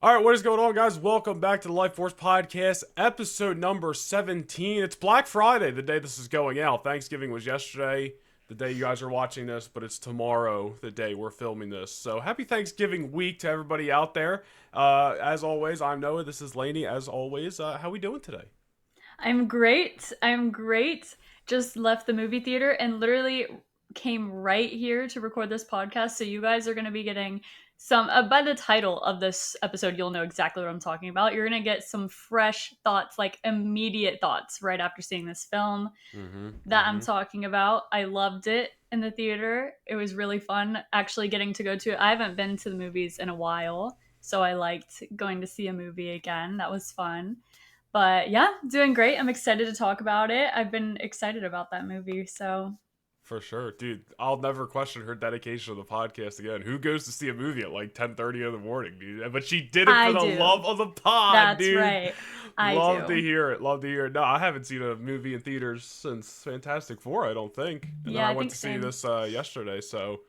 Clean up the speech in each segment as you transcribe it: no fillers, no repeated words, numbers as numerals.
All right, what is going on, guys? Welcome back to the Lightforce podcast, episode number 17. It's Black Friday, the day this is going out. Thanksgiving was yesterday, the day you guys are watching this, but it's tomorrow, the day we're filming this. So happy Thanksgiving week to everybody out there. As always, I'm Noah. This is Laney. As always, how we doing today? I'm great. I'm great. Just left the movie theater and literally came right here to record this podcast. So you guys are going to be getting some by the title of this episode, you'll know exactly what I'm talking about. You're going to get some fresh thoughts, like immediate thoughts right after seeing this film Mm-hmm. that I'm Mm-hmm. talking about. I loved it in the theater. It was really fun actually getting to go to it. I haven't been to the movies in a while, so I liked going to see a movie again. That was fun. But yeah, doing great. I'm excited to talk about it. I've been excited about that movie, so For sure, dude. I'll never question her dedication to the podcast again. Who goes to see a movie at like 10:30 in the morning, dude? But she did it for I the do. love of the pod, That's dude. right. I Love to do. hear it. Love to hear it. No, I haven't seen a movie in theaters since Fantastic Four, I don't think. And then Yeah, I I went think to see same. this yesterday, so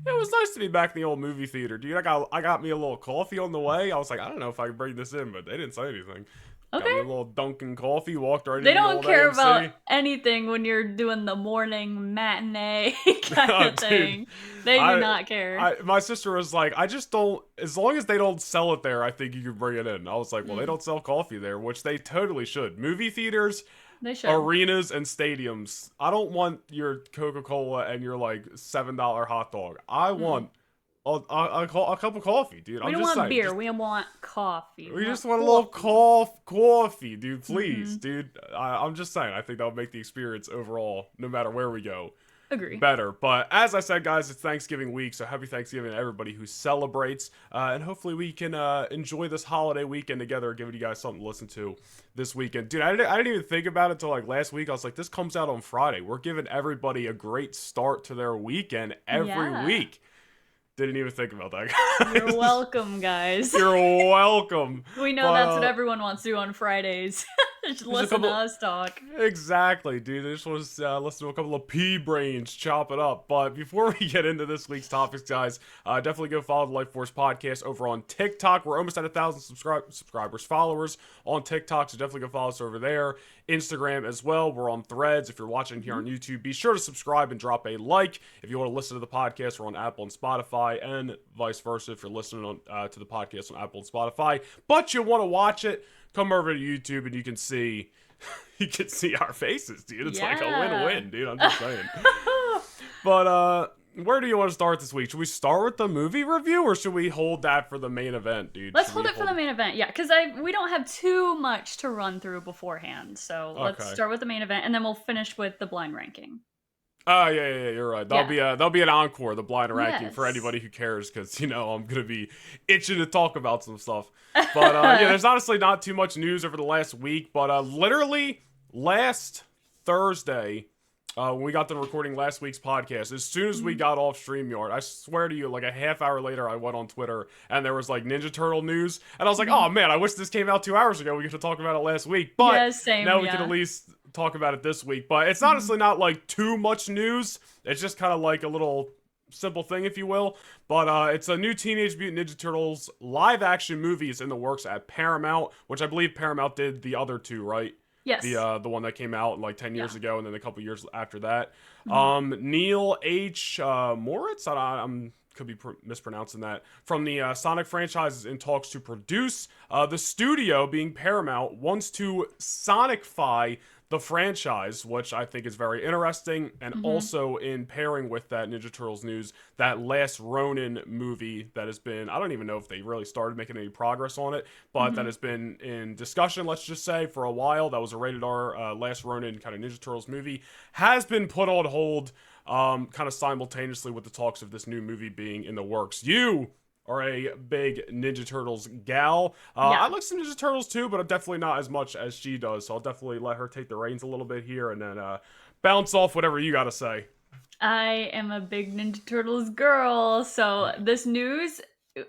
it was nice to be back in the old movie theater, dude. I got me a little coffee on the way. I was like, I don't know if I can bring this in, but they didn't say anything. Got me Okay. a little Dunkin' coffee, walked right They into the don't old care about AMC. anything when you're doing the morning matinee kind Oh, of dude, thing. They do I, not care. my sister was like, I just don't. As long as they don't sell it there, I think you can bring it in. I was like, well, they Mm, don't sell coffee there, which they totally should. Movie theaters, they should. arenas, and stadiums. I don't want your Coca Cola and your like $7 hot dog. I Mm-mm. want a cup of coffee, dude. We I'm don't just want saying, beer. just We want coffee. We we want just want a little coffee. coffee, dude. Please, Mm-hmm. dude. I'm just saying. I think that would make the experience overall, no matter where we go, Agree. better. But as I said, guys, it's Thanksgiving week, so happy Thanksgiving to everybody who celebrates. And hopefully we can enjoy this holiday weekend together, giving you guys something to listen to this weekend. Dude, I didn't even think about it until like last week. I was like, this comes out on Friday. We're giving everybody a great start to their weekend every Yeah. week. Didn't even think about that, You're guys. welcome, guys. You're welcome. We know But that's what everyone wants to do on Fridays. Just there's a listen to couple. us talk. Exactly, dude. I just want to listen to a couple of pea brains chop it up. But before we get into this week's topics, guys, definitely go follow the Life Force podcast over on TikTok. We're almost at 1,000 subscribers, followers on TikTok, so definitely go follow us over there. Instagram as well. We're on Threads. If you're watching here Mhm. on YouTube, be sure to subscribe and drop a like. If you want to listen to the podcast, we're on Apple and Spotify, and vice versa. If you're listening to the podcast on Apple and Spotify, but you want to watch it, come over to YouTube and you can see our faces, dude. It's like a Yeah. win-win, dude. I'm just saying. But where do you want to start this week? Should we start with the movie review, or should we hold that for the main event, dude? Let's Should we hold it for the hold? main event. Yeah, because I we don't have too much to run through beforehand. So let's Okay. start with the main event, and then we'll finish with the blind ranking. Oh yeah, you're right. Yeah. That'll be an encore, the blind ranking for Yes. anybody who cares, because I'm gonna be itching to talk about some stuff. But yeah, there's honestly not too much news over the last week, but literally last Thursday, when we got done recording last week's podcast, as soon as we Mhm. got off StreamYard, I swear to you, like a half hour later, I went on Twitter and there was like Ninja Turtle news, and I was like, Mhm. oh man, I wish this came out 2 hours ago. We could have talked about it last week, but Yeah, same. now we can at Yeah. least talk about it this week. But it's Mhm. honestly not like too much news. It's just kind of like a little simple thing, if you will. But it's a new Teenage Mutant Ninja Turtles live action movie is in the works at Paramount, which I believe Paramount did the other two, right? Yes. The one that came out like 10 years Yeah. ago, and then a couple years after that. Mhm. Neil H. Moritz, I'm could be mispronouncing that, from the Sonic franchise is in talks to produce. The studio, being Paramount, wants to Sonicify the franchise, which I think is very interesting. And Mhm. also in pairing with that Ninja Turtles news, that last Ronin movie that has been, I don't even know if they really started making any progress on it, but that Mhm. has been in discussion, let's just say, for a while. That was a rated R last Ronin kind of Ninja Turtles movie, has been put on hold kind of simultaneously with the talks of this new movie being in the works. You are a big Ninja Turtles gal. I Yeah. like some Ninja Turtles too, but definitely not as much as she does. So I'll definitely let her take the reins a little bit here, and then bounce off whatever you got to say. I am a big Ninja Turtles girl, so this news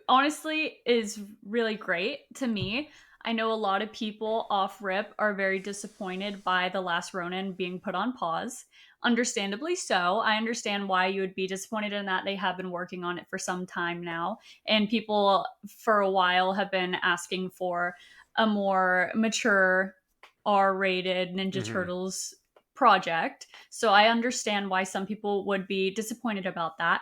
honestly is really great to me. I know a lot of people off rip are very disappointed by The Last Ronin being put on pause. Understandably so. I understand why you would be disappointed in that. They have been working on it for some time now, and people for a while have been asking for a more mature R-rated Ninja Hmm. Turtles project. So I understand why some people would be disappointed about that.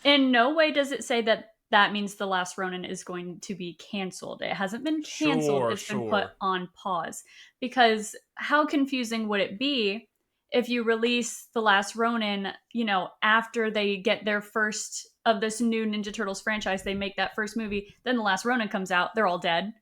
In no way does it say that that means The Last Ronin is going to be canceled. It hasn't been canceled, Sure, it's been put sure. on pause. Because how confusing would it be if you release The Last Ronin, after they get their first of this new Ninja Turtles franchise, they make that first movie, then The Last Ronin comes out, they're all dead.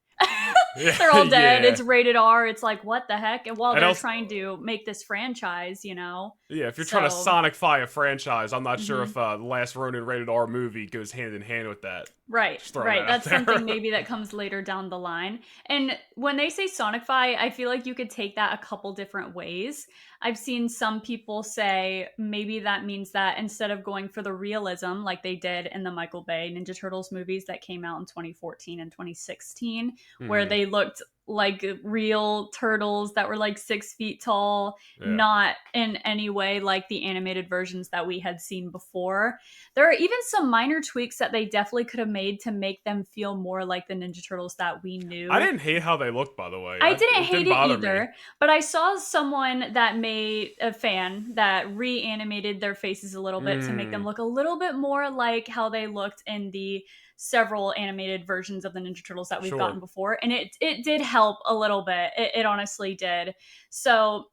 Yeah, They're all dead. yeah. It's rated R. It's like, what the heck? And while And they're also, trying to make this franchise. yeah, if you're trying to So, Sonicify a franchise, I'm not sure mhm. if the last Ronin rated R movie goes hand in hand with that. Right, Just throwing right. that out That's something there. maybe that comes later down the line. And when they say Sonicify, I feel like you could take that a couple different ways. I've seen some people say maybe that means that instead of going for the realism like they did in the Michael Bay Ninja Turtles movies that came out in 2014 and 2016, where Hmm. they looked like real turtles that were like 6 feet tall, Yeah. not in any way like the animated versions that we had seen before. There are even some minor tweaks that they definitely could have made to make them feel more like the Ninja Turtles that we I knew. didn't hate how they looked, by the way. I didn't It didn't hate it bother me. either, but I saw someone that made a fan that reanimated their faces a little bit to make them Mm, look a little bit more like how they looked in the several animated versions of the Ninja Turtles that we've sure. gotten before, and it did help a little bit. It honestly did. So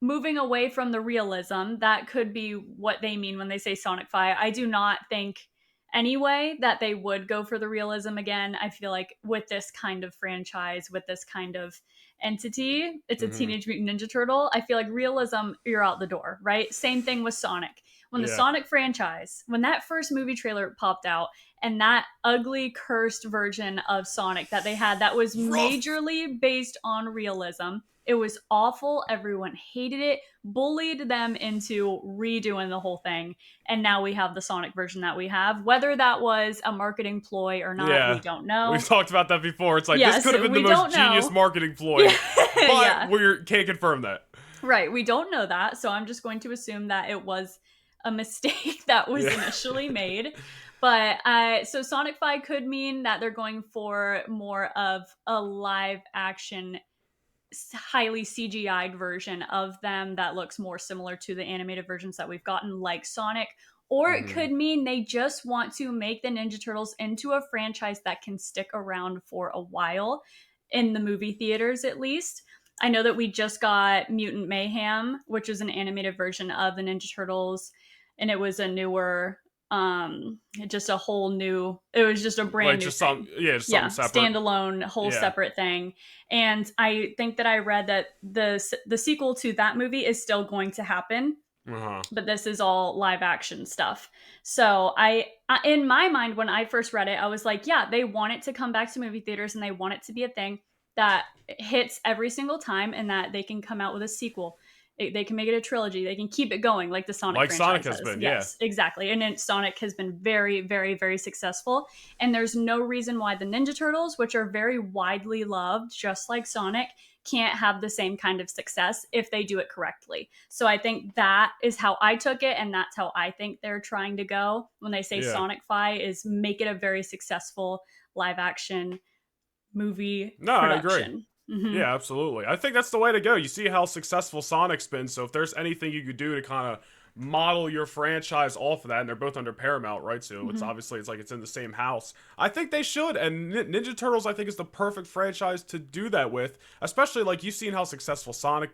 moving away from the realism, that could be what they mean when they say Sonic Fi. I do not think anyway that they would go for the realism again. I feel like with this kind of franchise, with this kind of entity, it's a Hmm. Teenage Mutant Ninja Turtle. I feel like realism, you're out the door, right? Same thing with Sonic. When the Yeah. Sonic franchise, when that first movie trailer popped out, and that ugly cursed version of Sonic that they had that was Rough. majorly based on realism, it was awful. Everyone hated it, bullied them into redoing the whole thing. And now we have the Sonic version that we have. Whether that was a marketing ploy or not, we Yeah. don't We've know. talked about that before. It's like this Yes, could have been the we most don't genius know. marketing ploy, Yeah. but Yeah. we can't confirm that. Right. We don't know that. So I'm just going to assume that it was a mistake that was Yeah. initially made. But so Sonic Fi could mean that they're going for more of a live action highly CGI'd version of them that looks more similar to the animated versions that we've gotten, like Sonic. Or it Hmm. could mean they just want to make the Ninja Turtles into a franchise that can stick around for a while in the movie theaters, at least. I know that we just got Mutant Mayhem, which is an animated version of the Ninja Turtles, and it was a newer, just a whole new, it was just a brand Like new just some, thing. yeah, just something Yeah, separate. standalone, whole Yeah. separate thing. And I think that I read that the sequel to that movie is still going to happen, Uh huh. but this is all live action stuff. So in my mind, when I first read it, I was like, yeah, they want it to come back to movie theaters and they want it to be a thing that hits every single time and that they can come out with a sequel. They can make it a trilogy. They can keep it going like the Sonic Like Sonic franchise has has. been. Yeah. Yes, exactly. And then Sonic has been very, very, very successful. And there's no reason why the Ninja Turtles, which are very widely loved, just like Sonic, can't have the same kind of success if they do it correctly. So I think that is how I took it, and that's how I think they're trying to go when they say Yeah. Sonic Fi is make it a very successful live action movie No, I agree. production. Hmm. Yeah, absolutely. I think that's the way to go. You see how successful Sonic's been, so if there's anything you could do to kind of model your franchise off of that, and they're both under Paramount, right? So it's Hmm. obviously it's like it's in the same house. I think they should, and Ninja Turtles, I think, is the perfect franchise to do that with. Especially like you've seen how successful Sonic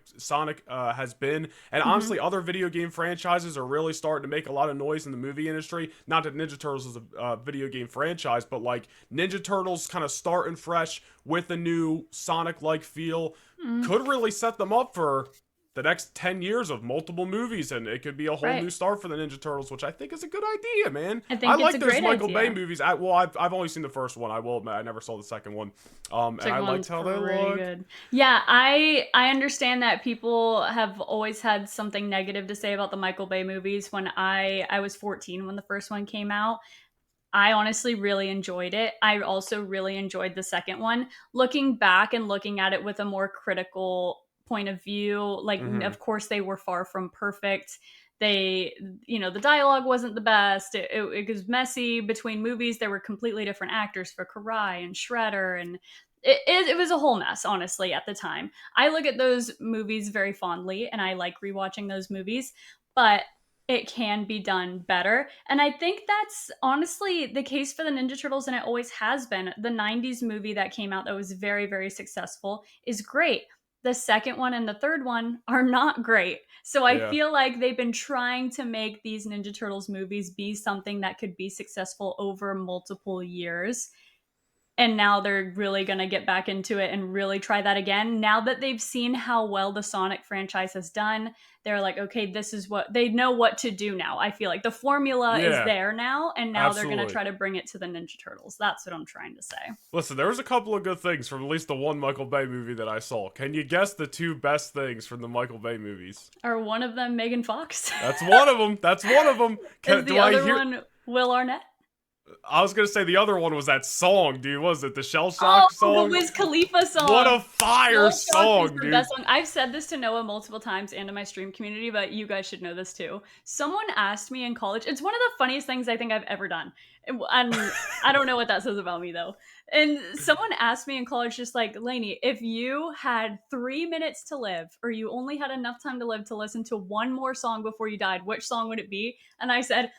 has been, and Hmm. honestly, other video game franchises are really starting to make a lot of noise in the movie industry. Not that Ninja Turtles is a video game franchise, but like Ninja Turtles kind of starting fresh with a new Sonic-like feel Mm, could really set them up for the next 10 years of multiple movies, and it could be a whole right. new start for the Ninja Turtles, which I think is a good idea, man. I I think it's a like those great Michael Bay idea. movies. I've only seen the first one. I will admit I never saw the second one, and I Second liked one's how they pretty look. good. Yeah, I understand that people have always had something negative to say about the Michael Bay movies. When I was 14 when the first one came out, I honestly really enjoyed it. I also really enjoyed the second one. Looking back and looking at it with a more critical point of view, like, Mm-hmm. of course, they were far from perfect. They, the dialogue wasn't the best. It was messy between movies. There were completely different actors for Karai and Shredder, and it was a whole mess, honestly, at the time. I look at those movies very fondly, and I like rewatching those movies, but it can be done better. And I think that's honestly the case for the Ninja Turtles, and it always has been. The 90s movie that came out that was very, very successful is great. The second one and the third one are not great. So I Yeah. feel like they've been trying to make these Ninja Turtles movies be something that could be successful over multiple years, and now they're really going to get back into it and really try that again. Now that they've seen how well the Sonic franchise has done, they're like, okay, this is what they know what to do now. I feel like the formula is Yeah. there now, and now they're going to Absolutely. try to bring it to the Ninja Turtles. That's what I'm trying to say. Listen, there was a couple of good things from at least the one Michael Bay movie that I saw. Can you guess the two best things from the Michael Bay movies? Are one of them Megan Fox? That's one of them. That's one of them. Is the other one Will Arnett? I was gonna say the other one was that song, dude. What was it the Shell Oh, Shock song? the Wiz Khalifa song. What a fire Shell Shock is song, the dude. best song. I've said this to Noah multiple times and to my stream community, but you guys should know this too. Someone asked me in college. It's one of the funniest things I think I've ever done. And I don't know what that says about me though. And someone asked me in college, just like, Laney, if you had 3 minutes to live, or you only had enough time to live to listen to one more song before you died, which song would it be? And I said,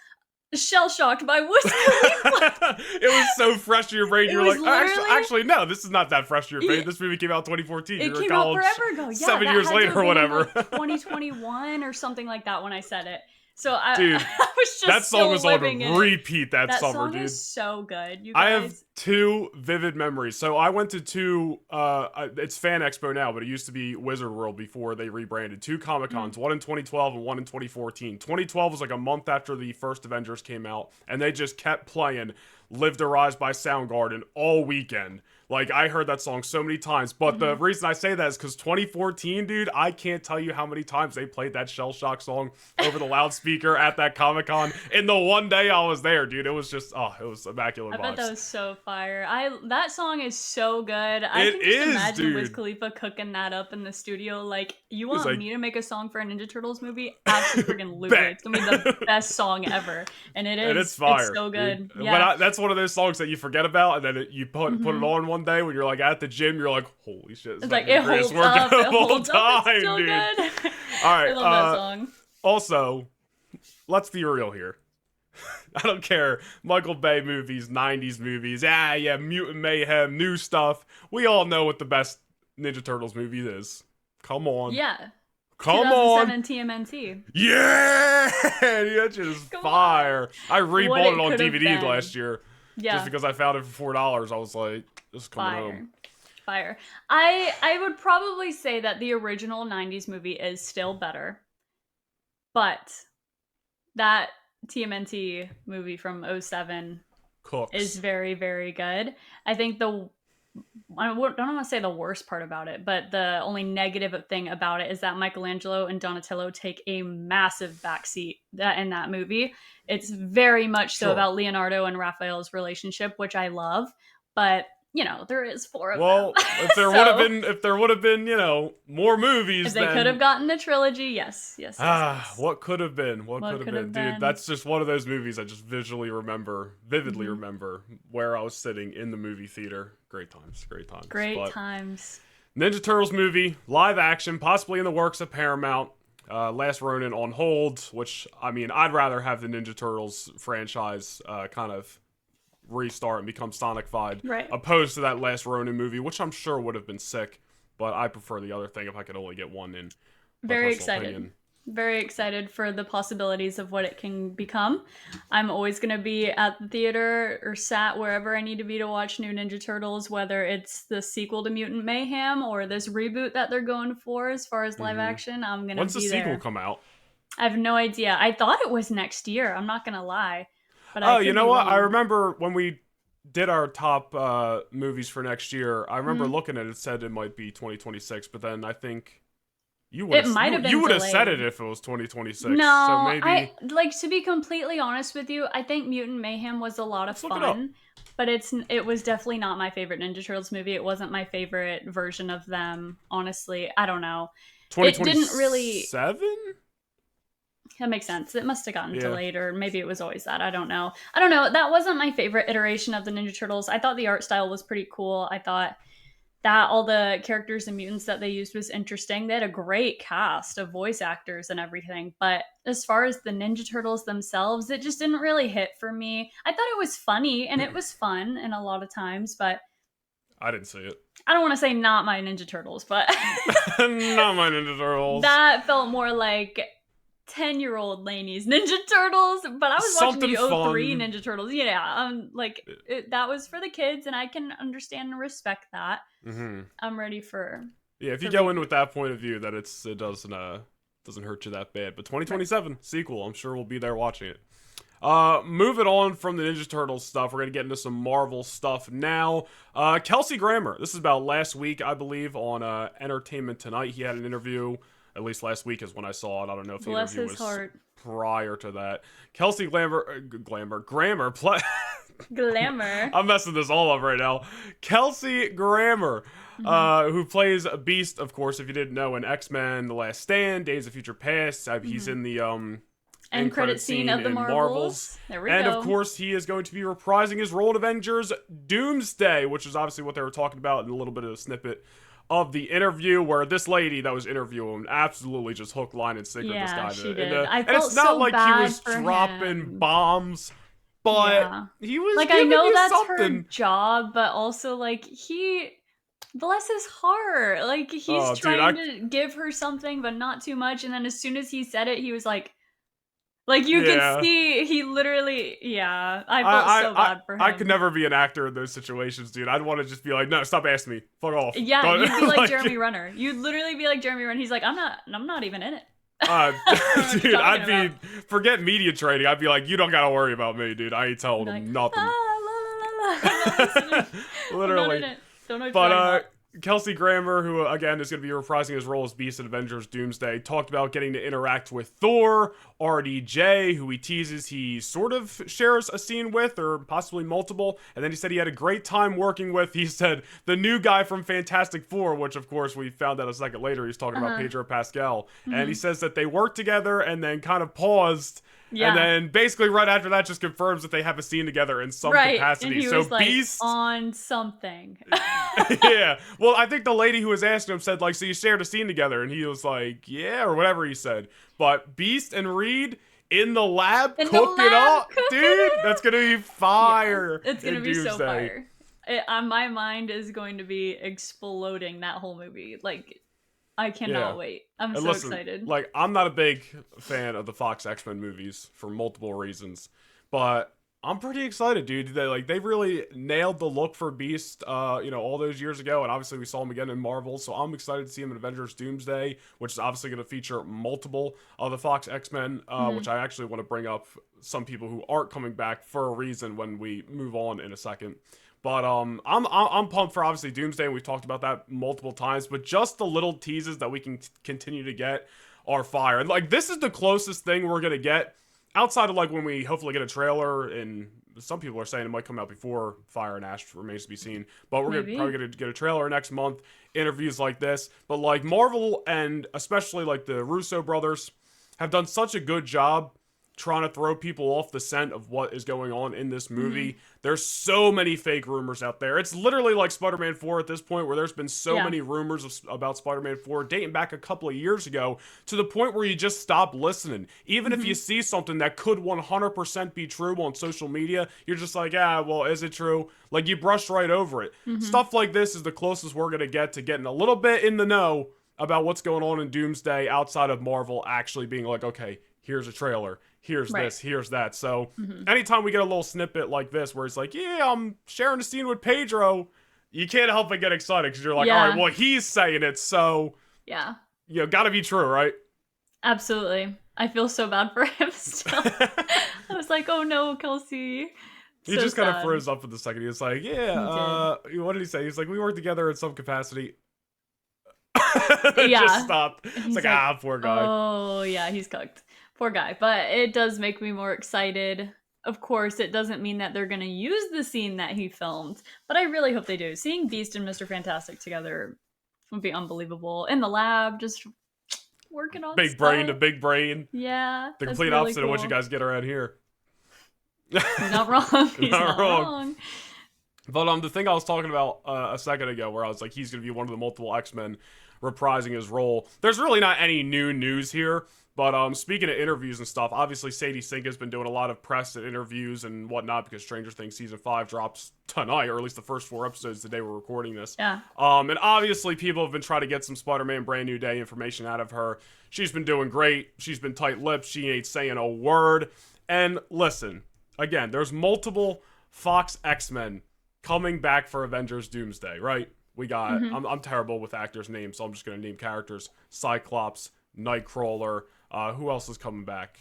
Shell Shocked by Wiz Khalifa. It was so fresh in your brain. It You were was like, literally- actually, no, this is not that fresh in your brain. Yeah. This movie came out in 2014. It You were in came out college forever ago. Yeah, 7 that years had to later have or been whatever. like 2021 or something like that when I said it. So I, Dude, I was just that song still was on living in it. repeat that summer, song dude. is so good. You I guys. have two vivid memories. So I went to two, it's Fan Expo now, but it used to be Wizard World before they rebranded. Two Comic-Cons, one in 2012 and one in 2014. 2012 was like a month after the first Avengers came out, and they just kept playing Live to Rise by Soundgarden all weekend. Like, I heard that song so many times, but the reason I say that is because 2014, dude, I can't tell you how many times they played that Shell Shock song over the loudspeaker at that Comic-Con. In the one day I was there, dude, it was just, it was immaculate I bet vibes. that was so fire. That song is so good. I It can just is, imagine Wiz dude. Khalifa cooking that up in the studio. Like, you It's want like- me to make a song for a Ninja Turtles movie? Absolutely. Bet. It's gonna be the best song ever, and it is. And it's fire. It's so good. Dude. Yeah. That's one of those songs that you forget about, and then you put it on one day when you're like at the gym. You're like, holy shit! It's like, it holds up. It holds up. It's still dude. good. All right. I love that song. Also, let's be real here. I don't care. Michael Bay movies, 90s movies. Yeah, Mutant Mayhem, new stuff. We all know what the best Ninja Turtles movie is. Come on. Yeah. Come on. 2007 TMNT. Yeah! That shit is Come fire. I rebought What it it on could have DVD been. last year. Yeah. Just because I found it for $4. I was like, this is coming Fire. home. Fire. I would probably say that the original 90s movie is still better. But that TMNT movie from 07 Cooks. is very, very good. I think I don't want to say the worst part about it, but the only negative thing about it is that Michelangelo and Donatello take a massive backseat in that movie. It's very much so Sure. about Leonardo and Raphael's relationship, which I love, but there is four of Well, them. if there would have been, more movies, If they then could have gotten the trilogy, yes. what could have been? What could have been? Dude, that's just one of those movies I just vividly remember where I was sitting in the movie theater. Great times. Great But times. Ninja Turtles movie, live action, possibly in the works of Paramount. Last Ronin on hold, which, I mean, I'd rather have the Ninja Turtles franchise kind of restart and become Sonic-fied, Right. opposed to that Last Ronin movie, which I'm sure would have been sick, but I prefer the other thing if I could only get one in. Very personal excited. opinion. Very excited for the possibilities of what it can become. I'm always going to be at the theater or sat wherever I need to be to watch new Ninja Turtles, whether it's the sequel to Mutant Mayhem or this reboot that they're going for as far as live action. I'm going to be there. When's the sequel come out? I have no idea. I thought it was next year. I'm not going to lie. But Oh, you know what? I remember when we did our top movies for next year, I remember looking at it, said it might be 2026, but then I think You would It have might have been you would have said delayed. it if it was 2026. No, So maybe I like to be completely honest with you. I think Mutant Mayhem was a lot of let's look it up. fun, but it was definitely not my favorite Ninja Turtles movie. It wasn't my favorite version of them. Honestly, I don't know. It didn't really. 2027? That makes sense. It must have gotten Yeah. delayed, or maybe it was always that. I don't know. I don't know. That wasn't my favorite iteration of the Ninja Turtles. I thought the art style was pretty cool. I thought that all the characters and mutants that they used was interesting. They had a great cast of voice actors and everything. But as far as the Ninja Turtles themselves, it just didn't really hit for me. I thought it was funny and it was fun in a lot of times, but I didn't see it. I don't want to say not my Ninja Turtles, but Not my Ninja Turtles. that felt more like 10-year-old Laney's Ninja Turtles, but I was Something watching the 03 fun. Ninja Turtles. Yeah, that was for the kids, and I can understand and respect that. Mm-hmm. I'm ready for. Yeah, if you for go me. in with that point of view, that it doesn't hurt you that bad. But 2027 sequel, I'm sure we'll be there watching it. Moving on from the Ninja Turtles stuff, we're gonna get into some Marvel stuff now. Kelsey Grammer, this is about last week, I believe, on Entertainment Tonight. He had an interview. At least last week is when I saw it. I don't know if the Bless interview his was heart. prior to that. Kelsey Grammer. Glamour. I'm messing this all up right now. Kelsey Grammer, who plays Beast, of course, if you didn't know, in X-Men: The Last Stand, Days of Future Past. He's in the End credit scene of the in Marvels. There we go. And of course, he is going to be reprising his role in Avengers Doomsday, which is obviously what they were talking about in a little bit of a snippet of the interview, where this lady that was interviewing him absolutely just hook, line, and sinker this guy. She did. And it's not like he was dropping bombs, but he was like, giving I know you that's something. her job, but also like bless his heart, like he's trying to give her something, but not too much. And then as soon as he said it, he was like you could see he literally, I felt so bad for him. I could never be an actor in those situations, dude. I'd want to just be like, no, stop asking me, fuck off. Yeah, you'd be like Jeremy Renner. You'd literally be like Jeremy Renner. He's like, I'm not even in it. Dude, I'd be forget media training. I'd be like, you don't gotta worry about me, dude. I ain't telling him nothing. Literally. Don't know. But Kelsey Grammer, who again is going to be reprising his role as Beast in Avengers Doomsday, talked about getting to interact with Thor, RDJ, who he teases he sort of shares a scene with, or possibly multiple, and then he said he had a great time working with, he said, the new guy from Fantastic Four, which of course we found out a second later, he's talking about Pedro Pascal, and he says that they worked together and then kind of paused. Yeah. And then basically right after that just confirms that they have a scene together in some capacity. And he so was like, Beast on something. Yeah. Well, I think the lady who was asking him said, like, so you shared a scene together, and he was like, yeah, or whatever he said. But Beast and Reed in the lab cooking up, dude, that's gonna be fire. Yeah, it's gonna be so fire. My mind is going to be exploding that whole movie. Like, I cannot wait. I'm so excited. Like, I'm not a big fan of the Fox X-Men movies for multiple reasons, but I'm pretty excited, dude. They really nailed the look for Beast, all those years ago, and obviously we saw him again in Marvel, so I'm excited to see him in Avengers Doomsday, which is obviously going to feature multiple of the Fox X-Men, which I actually want to bring up some people who aren't coming back for a reason when we move on in a second. But I'm pumped for obviously Doomsday, and we've talked about that multiple times. But just the little teases that we can continue to get are fire. And like, this is the closest thing we're gonna get outside of like when we hopefully get a trailer. And some people are saying it might come out before Fire and Ash, remains to be seen. But we're probably gonna get a trailer next month. Interviews like this. But like Marvel and especially like the Russo brothers have done such a good job trying to throw people off the scent of what is going on in this movie. There's so many fake rumors out there. It's literally like Spider-Man 4 at this point, where there's been so many rumors about Spider-Man 4 dating back a couple of years ago, to the point where you just stop listening. Even if you see something that could 100% be true on social media, you're just like, well, is it true? Like, you brush right over it. Stuff like this is the closest we're going to get to getting a little bit in the know about what's going on in Doomsday, outside of Marvel actually being like, okay, here's a trailer. Here's this, here's that. So anytime we get a little snippet like this where it's like, yeah, I'm sharing a scene with Pedro, you can't help but get excited because you're like, all right, well, he's saying it, so gotta be true, right? Absolutely. I feel so bad for him still. I was like, oh no, Kelsey. He just kind of froze up for the second. He was like, what did he say? He's like, we work together in some capacity. Yeah. Just stopped. It's like, poor guy. Oh, yeah, he's cooked. Poor guy. But it does make me more excited. Of course, it doesn't mean that they're going to use the scene that he filmed, but I really hope they do. Seeing Beast and Mr. Fantastic together would be unbelievable. In the lab, just working on big stuff. brain to big brain. Yeah. The complete really opposite of what you guys get around here. He's not wrong. He's not wrong. But the thing I was talking about a second ago, where I was like, he's going to be one of the multiple X-Men reprising his role. There's really not any new news here. But speaking of interviews and stuff, obviously Sadie Sink has been doing a lot of press and interviews and whatnot because Stranger Things Season 5 drops tonight, or at least the first 4 episodes the day we're recording this. Yeah. And obviously people have been trying to get some Spider-Man Brand New Day information out of her. She's been doing great. She's been tight-lipped. She ain't saying a word. And listen, again, there's multiple Fox X-Men coming back for Avengers Doomsday, right? We got, I'm terrible with actors' names, so I'm just going to name characters. Cyclops, Nightcrawler, who else is coming back?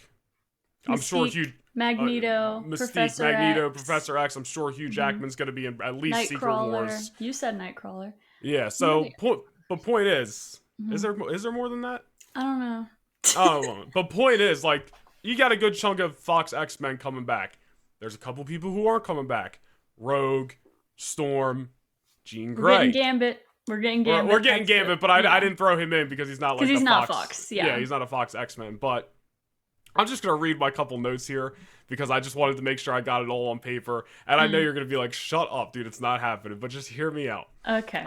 Mystique, I'm sure Hugh... Magneto, Mystique, Professor Magneto, X. Professor X. I'm sure Hugh Jackman's going to be in at least Secret Wars. You said Nightcrawler. Yeah, so, point is there more than that? I don't know. But point is, like, you got a good chunk of Fox X-Men coming back. There's a couple people who aren't coming back. Rogue, Storm, Jean Grey. We're getting Gambit. We're getting Gambit, but I didn't throw him in because he's not like he's not Fox. Yeah, he's not a Fox X-Men. But I'm just gonna read my couple notes here because I just wanted to make sure I got it all on paper. And I know you're gonna be like, "Shut up, dude! It's not happening." But just hear me out. Okay.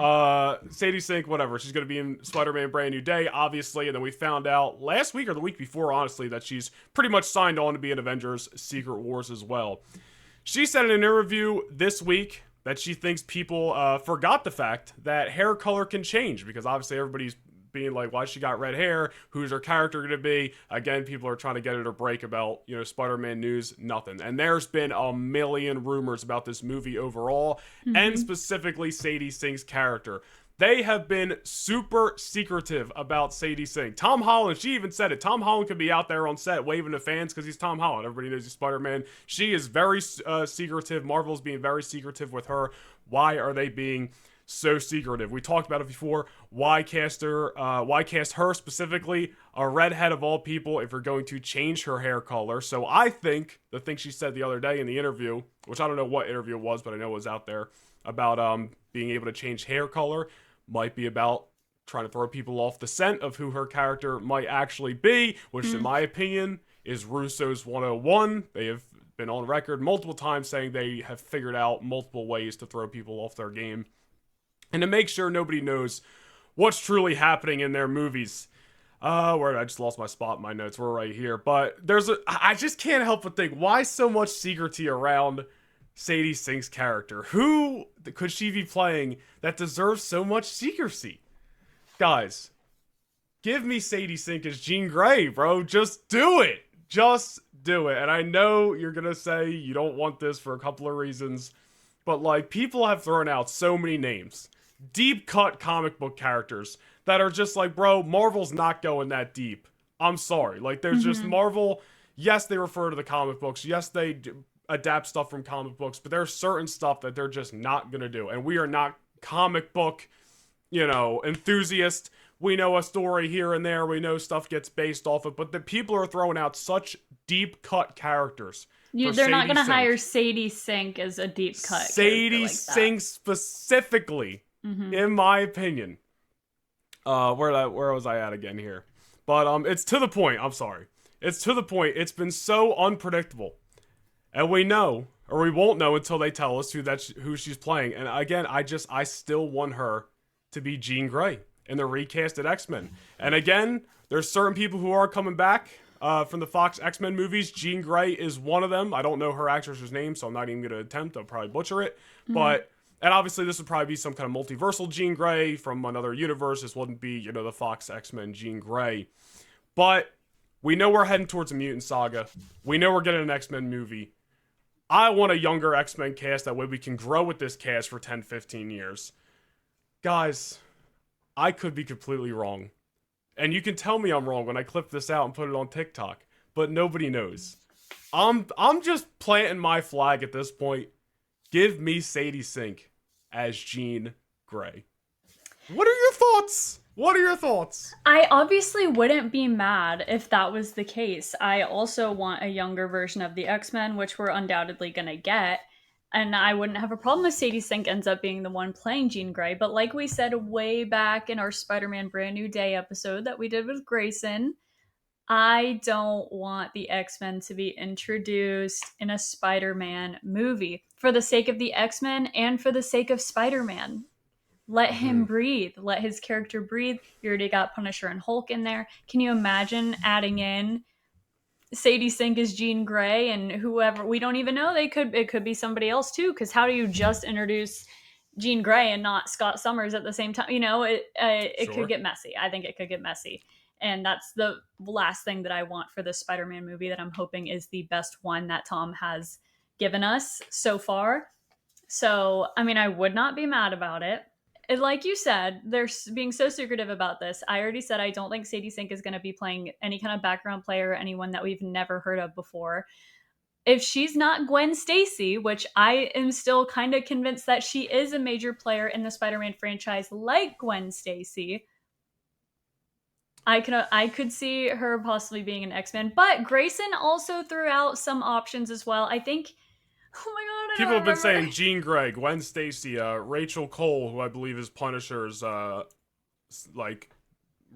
Sadie Sink, whatever. She's gonna be in Spider-Man Brand New Day, obviously. And then we found out last week or the week before, honestly, that she's pretty much signed on to be in Avengers Secret Wars as well. She said in an interview this week that she thinks people forgot the fact that hair color can change because obviously everybody's being like, why she got red hair? Who's her character going to be? Again, people are trying to get her to break about, Spider-Man news, nothing. And there's been a million rumors about this movie overall and specifically Sadie Sink's character. They have been super secretive about Sadie Sink. Tom Holland, she even said it. Tom Holland could be out there on set waving to fans because he's Tom Holland. Everybody knows he's Spider-Man. She is very secretive. Marvel's being very secretive with her. Why are they being so secretive? We talked about it before. Why cast her specifically, a redhead of all people, if you're going to change her hair color? So I think the thing she said the other day in the interview, which I don't know what interview it was, but I know it was out there, about being able to change hair color, might be about trying to throw people off the scent of who her character might actually be, which in my opinion is Russo's 101. They have been on record multiple times saying they have figured out multiple ways to throw people off their game and to make sure nobody knows what's truly happening in their movies. Where I just lost my spot in my notes. We're right here. But I just can't help but think, why so much secrecy around Sadie Sink's character? Who could she be playing that deserves so much secrecy? Guys, give me Sadie Sink as Jean Grey, bro. Just do it. Just do it. And I know you're going to say you don't want this for a couple of reasons, but like, people have thrown out so many names. Deep cut comic book characters that are just like, bro, Marvel's not going that deep. I'm sorry. Like, there's just Marvel. Yes, they refer to the comic books. Yes, they adapt stuff from comic books, but there's certain stuff that they're just not gonna do. And we are not comic book, enthusiasts. We know a story here and there. We know stuff gets based off it, but the people are throwing out such deep cut characters. They're not gonna hire Sadie Sink as a deep cut. Sadie Sink specifically, in my opinion. Where was I at again here? But it's to the point. I'm sorry. It's to the point. It's been so unpredictable. And we know, or we won't know until they tell us who she's playing. And again, I still want her to be Jean Grey in the recasted X-Men. And again, there's certain people who are coming back from the Fox X-Men movies. Jean Grey is one of them. I don't know her actress's name, so I'm not even going to attempt. I'll probably butcher it. And obviously this would probably be some kind of multiversal Jean Grey from another universe. This wouldn't be, the Fox X-Men Jean Grey. But we know we're heading towards a mutant saga. We know we're getting an X-Men movie. I want a younger X-Men cast. That way we can grow with this cast for 10, 15 years. Guys, I could be completely wrong. And you can tell me I'm wrong when I clip this out and put it on TikTok. But nobody knows. I'm just planting my flag at this point. Give me Sadie Sink as Jean Grey. What are your thoughts? What are your thoughts? I obviously wouldn't be mad if that was the case. I also want a younger version of the X-Men, which we're undoubtedly going to get. And I wouldn't have a problem if Sadie Sink ends up being the one playing Jean Grey. But like we said way back in our Spider-Man Brand New Day episode that we did with Grayson, I don't want the X-Men to be introduced in a Spider-Man movie for the sake of the X-Men and for the sake of Spider-Man. Let him Hmm. breathe. Let his character breathe. You already got Punisher and Hulk in there. Can you imagine adding in Sadie Sink as Jean Grey and whoever? We don't even know. It could be somebody else too. Because how do you just introduce Jean Grey and not Scott Summers at the same time? It could Sure. get messy. I think it could get messy. And that's the last thing that I want for this Spider-Man movie that I'm hoping is the best one that Tom has given us so far. So, I mean, I would not be mad about it. And like you said, they're being so secretive about this. I already said I don't think Sadie Sink is going to be playing any kind of background player or anyone that we've never heard of before. If she's not Gwen Stacy, which I am still kind of convinced that she is a major player in the Spider-Man franchise like Gwen Stacy, I could see her possibly being an X-Men. But Grayson also threw out some options as well. I think, oh my god, I People don't have been remember. saying Jean Grey, Gwen Stacy, Rachel Cole, who I believe is Punisher's like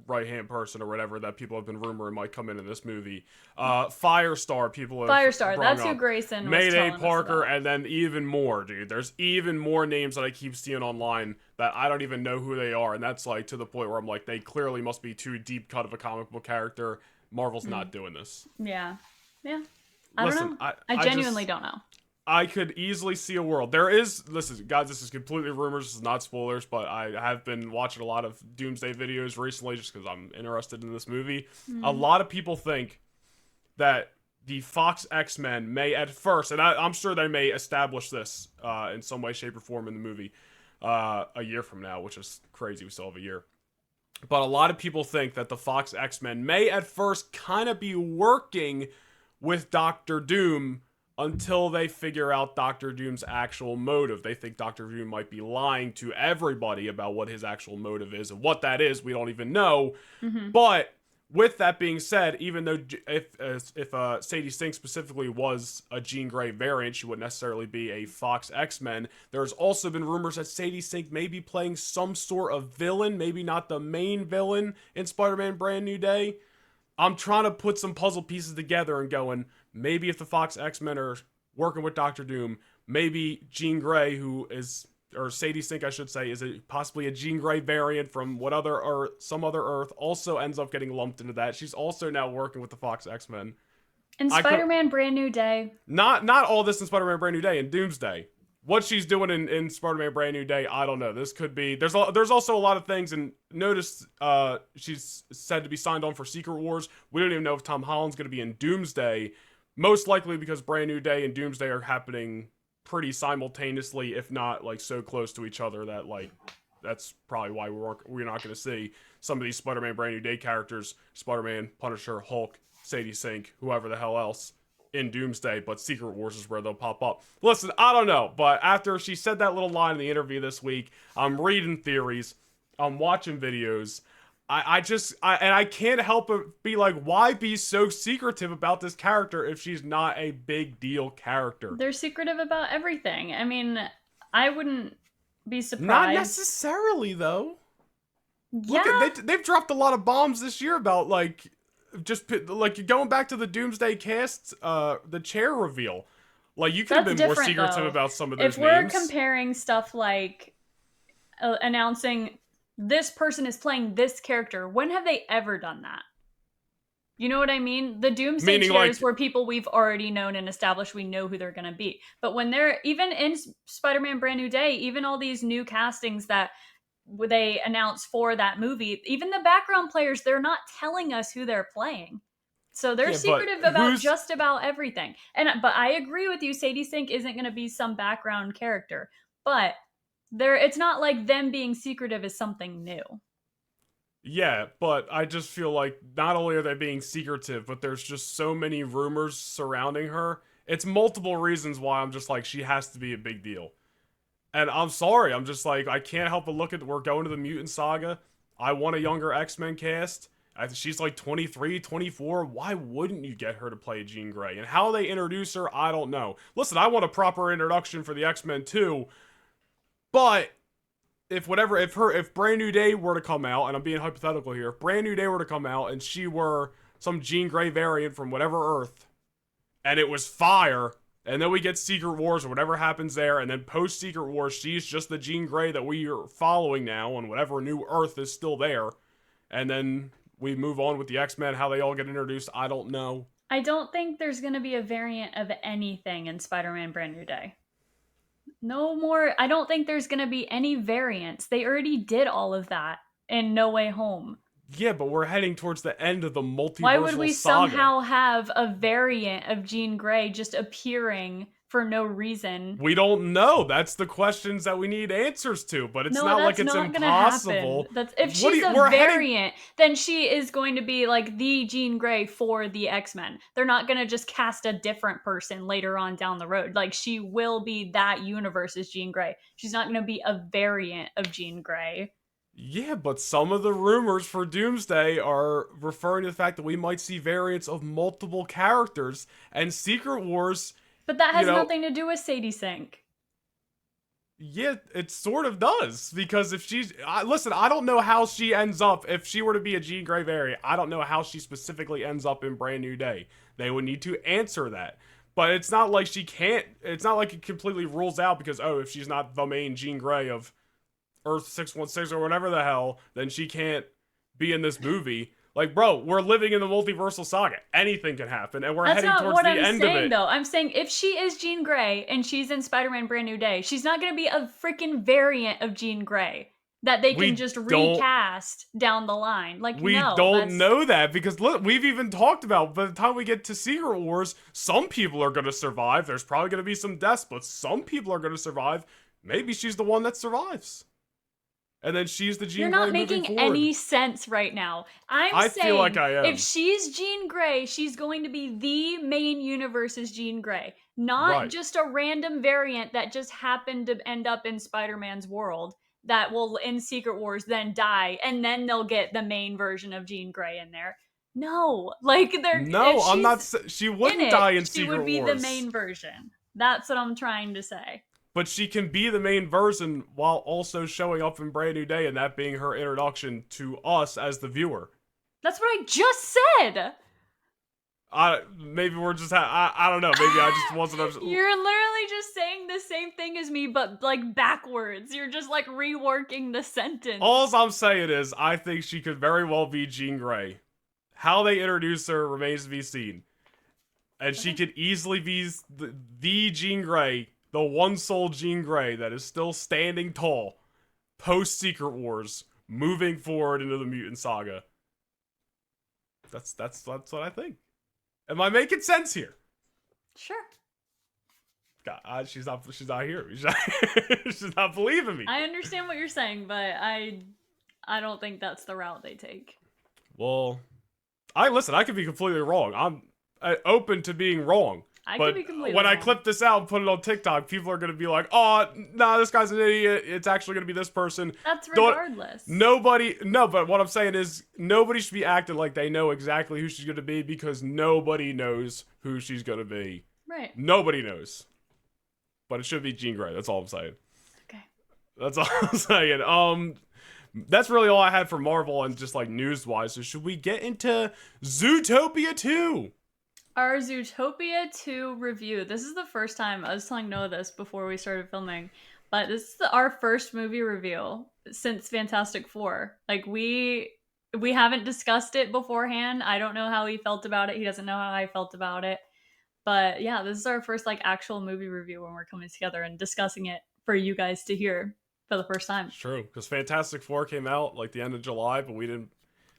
right hand person or whatever that people have been rumoring might come in this movie. Firestar, people have Firestar, brung that's who up. Grayson was Mayday telling us Parker, about. and then even more, dude. There's even more names that I keep seeing online that I don't even know who they are, and that's like to the point where I'm like, they clearly must be too deep cut of a comic book character. Marvel's Mm, not doing this. yeah. Yeah. I don't Listen, know. I I I genuinely just don't know. I could easily see a world. There is, listen, guys, this is completely rumors. This is not spoilers, but I have been watching a lot of Doomsday videos recently just because I'm interested in this movie. A Mm. lot of people think that the Fox X-Men may at first, and I'm sure they may establish this in some way, shape, or form in the movie a year from now, which is crazy. We still have a year. But a lot of people think that the Fox X-Men may at first kind of be working with Doctor Doom until they figure out Doctor Doom's actual motive. They think Doctor Doom might be lying to everybody about what his actual motive is, and what that is, we don't even know. Mm-hmm. But with that being said, even though if Sadie Sink specifically was a Jean Grey variant, she wouldn't necessarily be a Fox X-Men. There's also been rumors that Sadie Sink may be playing some sort of villain, maybe not the main villain in Spider-Man Brand New Day. I'm trying to put some puzzle pieces together and going, maybe if the Fox X-Men are working with Doctor Doom, maybe Jean Grey, who is, or Sadie Sink, I should say, is possibly a Jean Grey variant from what other Earth, some other Earth, also ends up getting lumped into that. She's also now working with the Fox X-Men. And I could Spider-Man Brand New Day. not all this in Spider-Man Brand New Day and Doomsday. What she's doing in Spider-Man Brand New Day, I don't know. This could be there's also a lot of things, and notice she's said to be signed on for Secret Wars. We don't even know if Tom Holland's going to be in Doomsday. Most likely because Brand New Day and Doomsday are happening pretty simultaneously, if not like so close to each other that like that's probably why we're not going to see some of these Spider-Man Brand New Day characters, Spider-Man, Punisher, Hulk, Sadie Sink, whoever the hell else in Doomsday, but Secret Wars is where they'll pop up. Listen, I don't know, but after she said that little line in the interview this week, I'm reading theories, I'm watching videos. I can't help but be like, why be so secretive about this character if she's not a big deal character? They're secretive about everything. I mean, I wouldn't be Not surprised. necessarily though. Look at Yeah, they've dropped a lot of bombs this year about like just like going back to the Doomsday cast, the chair reveal. Like you could have that's been more different secretive though. about some of If those we're names. comparing stuff like announcing this person is playing this character, when have they ever done that? You know what I mean? The Doomsday Meaning chairs like were people we've already known and established we know who they're going to be. But when they're even in Spider Man Brand New Day, even all these new castings that they announce for that movie, even the background players, they're not telling us who they're playing. So they're yeah, but secretive about who's just about everything. But I agree with you, Sadie Sink isn't going to be some background character. But it's not like them being secretive is something new. yeah, but I just feel like not only are they being secretive, but there's just so many rumors surrounding her. It's multiple reasons why I'm just like she has to be a big deal. And I'm sorry, I'm just like I can't help but look at we're going to the mutant saga. I want a younger X-Men cast. She's like 23, 24. Why wouldn't you get her to play Jean Grey? And how they introduce her, I don't know. Listen, I want a proper introduction for the X-Men too. But if Brand New Day were to come out, and I'm being hypothetical here, if Brand New Day were to come out and she were some Jean Grey variant from whatever Earth, and it was fire, and then we get Secret Wars or whatever happens there, and then post Secret Wars, she's just the Jean Grey that we are following now on whatever new Earth is still there, and then we move on with the X-Men, how they all get introduced, I don't know. I don't think there's going to be a variant of anything in Spider-Man Brand New Day. No more. I don't think there's going to be any variants. They already did all of that in No Way Home. Yeah, but we're heading towards the end of the multiversal saga. Why would we somehow have a variant of Jean Grey just appearing for no reason? We don't know. That's the questions that we need answers to, but it's not like it's impossible. If she's a variant, then she is going to be like the Jean Grey for the X-Men. They're not going to just cast a different person later on down the road. Like, she will be that universe's Jean Grey. She's not going to be a variant of Jean Grey. Yeah, but some of the rumors for Doomsday are referring to the fact that we might see variants of multiple characters, and Secret Wars... But that has nothing to do with Sadie Sink. Yeah, it sort of does. Because if she's... listen, I don't know how she ends up... If she were to be a Jean Grey variant, I don't know how she specifically ends up in Brand New Day. They would need to answer that. But it's not like she can't... It's not like it completely rules out because, if she's not the main Jean Grey of Earth 616 or whatever the hell, then she can't be in this movie. Like, bro, we're living in the multiversal saga. Anything can happen, and we're heading towards the end of it. Though. I'm saying if she is Jean Grey and she's in Spider-Man Brand New Day, she's not going to be a freaking variant of Jean Grey that they can just recast down the line. Like, we don't know that because look, we've even talked about by the time we get to Secret Wars, some people are going to survive. There's probably going to be some deaths, but some people are going to survive. Maybe she's the one that survives. And then she's the Jean Grey. You're not making any sense right now. I feel like I am. If she's Jean Grey, she's going to be the main universe's Jean Grey. Not just a random variant that just happened to end up in Spider-Man's world that will, in Secret Wars, then die. And then they'll get the main version of Jean Grey in there. No. Like, they're... No, I'm not... She wouldn't die in Secret Wars. She would be the main version. That's what I'm trying to say. But she can be the main version while also showing up in Brand New Day, and that being her introduction to us as the viewer. That's what I just said! Maybe we're just... I don't know. Maybe I just wasn't... You're literally just saying the same thing as me, but, like, backwards. You're just, like, reworking the sentence. All I'm saying is, I think she could very well be Jean Grey. How they introduce her remains to be seen. And she could easily be the Jean Grey... The one-soul Jean Grey that is still standing tall, post-Secret Wars, moving forward into the mutant saga. That's what I think. Am I making sense here? Sure. God, she's not here. She's not believing me. I understand what you're saying, but I don't think that's the route they take. Well, I could be completely wrong. I'm open to being wrong. But when I clip this out and put it on TikTok, people are going to be like, oh, nah, this guy's an idiot. It's actually going to be this person. That's regardless. No, but what I'm saying is nobody should be acting like they know exactly who she's going to be because nobody knows who she's going to be. Right. Nobody knows. But it should be Jean Grey. That's all I'm saying. Okay. That's all I'm saying. That's really all I had for Marvel and just like news-wise. So should we get into Zootopia 2? Our Zootopia 2 review. This is the first time, I was telling Noah this before we started filming, but this is our first movie review since Fantastic Four. Like, we haven't discussed it beforehand. I don't know how he felt about it. He doesn't know how I felt about it. But yeah, this is our first like actual movie review when we're coming together and discussing it for you guys to hear for the first time. It's true, because Fantastic Four came out like the end of July, but we didn't...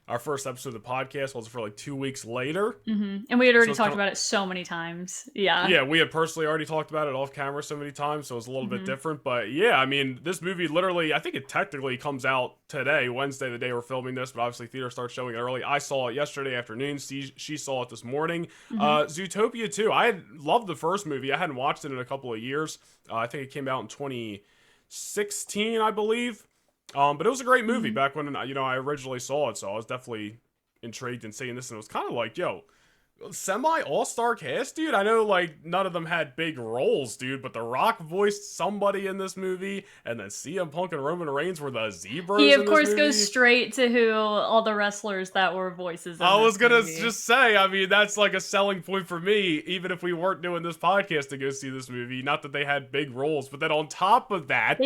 Our first episode of the podcast was for like 2 weeks later. Mm-hmm. And we had already talked about it so many times. Yeah. Yeah, we had personally already talked about it off camera so many times, so it was a little bit different. But yeah, I mean, this movie literally, I think it technically comes out today, Wednesday, the day we're filming this, but obviously theater starts showing early. I saw it yesterday afternoon. She saw it this morning. Zootopia 2. I had loved the first movie. I hadn't watched it in a couple of years. I think it came out in 2016, I believe. But it was a great movie back when I originally saw it, so I was definitely intrigued in seeing this, and it was kind of like, yo, semi all-star cast, dude. I know like none of them had big roles, dude, but The Rock voiced somebody in this movie, and then CM Punk and Roman Reigns were the zebras. He in of this course movie. goes straight to who all the wrestlers that were voices in I was gonna movie. just say, I mean, that's like a selling point for me, even if we weren't doing this podcast to go see this movie. Not that they had big roles, but then on top of that,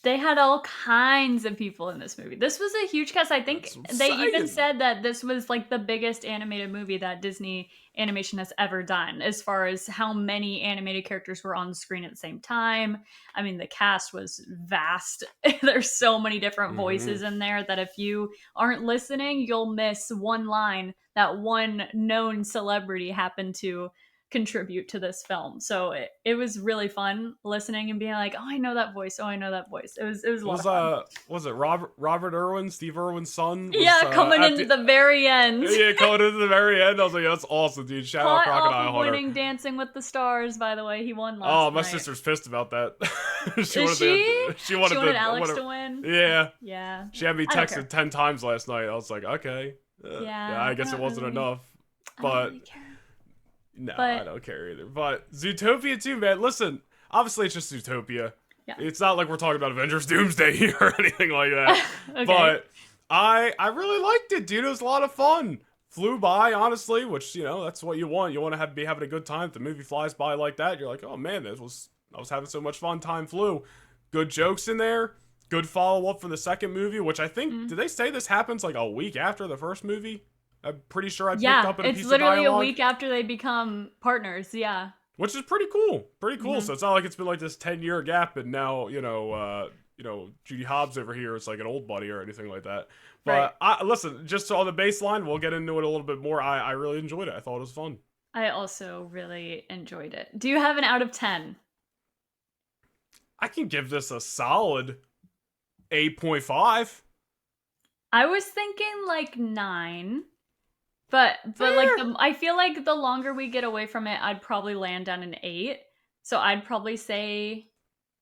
they had all kinds of people in this movie. This was a huge cast. I think they even said that this was like the biggest animated movie that Disney Animation has ever done, as far as how many animated characters were on the screen at the same time. I mean, the cast was vast. There's so many different voices in there that if you aren't listening, you'll miss one line that one known celebrity happened to contribute to this film. So it was really fun listening and being like, oh, I know that voice. Oh, I know that voice. It was a lot of fun. Was it Robert Irwin, Steve Irwin's son? Coming into the very end. Yeah, coming into the very end. I was like, yeah, that's awesome, dude. Shout out Crocodile Hunter. Winning Dancing with the Stars, by the way. He won last night. My sister's pissed about that. she wanted Alex to win? Yeah. Yeah. She had me texted 10 times last night. I was like, okay. Yeah, I guess it wasn't enough. But I don't really care. No, I don't care either. But Zootopia too, man. Listen, obviously it's just Zootopia. Yeah. It's not like we're talking about Avengers Doomsday here or anything like that. Okay. But I really liked it, dude. It was a lot of fun. Flew by, honestly, which, that's what you want. You want to be having a good time. If the movie flies by like that, you're like, oh man, I was having so much fun. Time flew. Good jokes in there. Good follow-up for the second movie, which I think, did they say this happens like a week after the first movie? I'm pretty sure I picked up in a piece of dialogue. Yeah, it's literally a week after they become partners, yeah. Which is pretty cool. Pretty cool. So it's not like it's been like this 10-year gap and now, Judy Hobbs over here is like an old buddy or anything like that. But listen, just on the baseline, we'll get into it a little bit more. I really enjoyed it. I thought it was fun. I also really enjoyed it. Do you have an out of 10? I can give this a solid 8.5. I was thinking like 9. But like I feel like the longer we get away from it, I'd probably land on an 8. So I'd probably say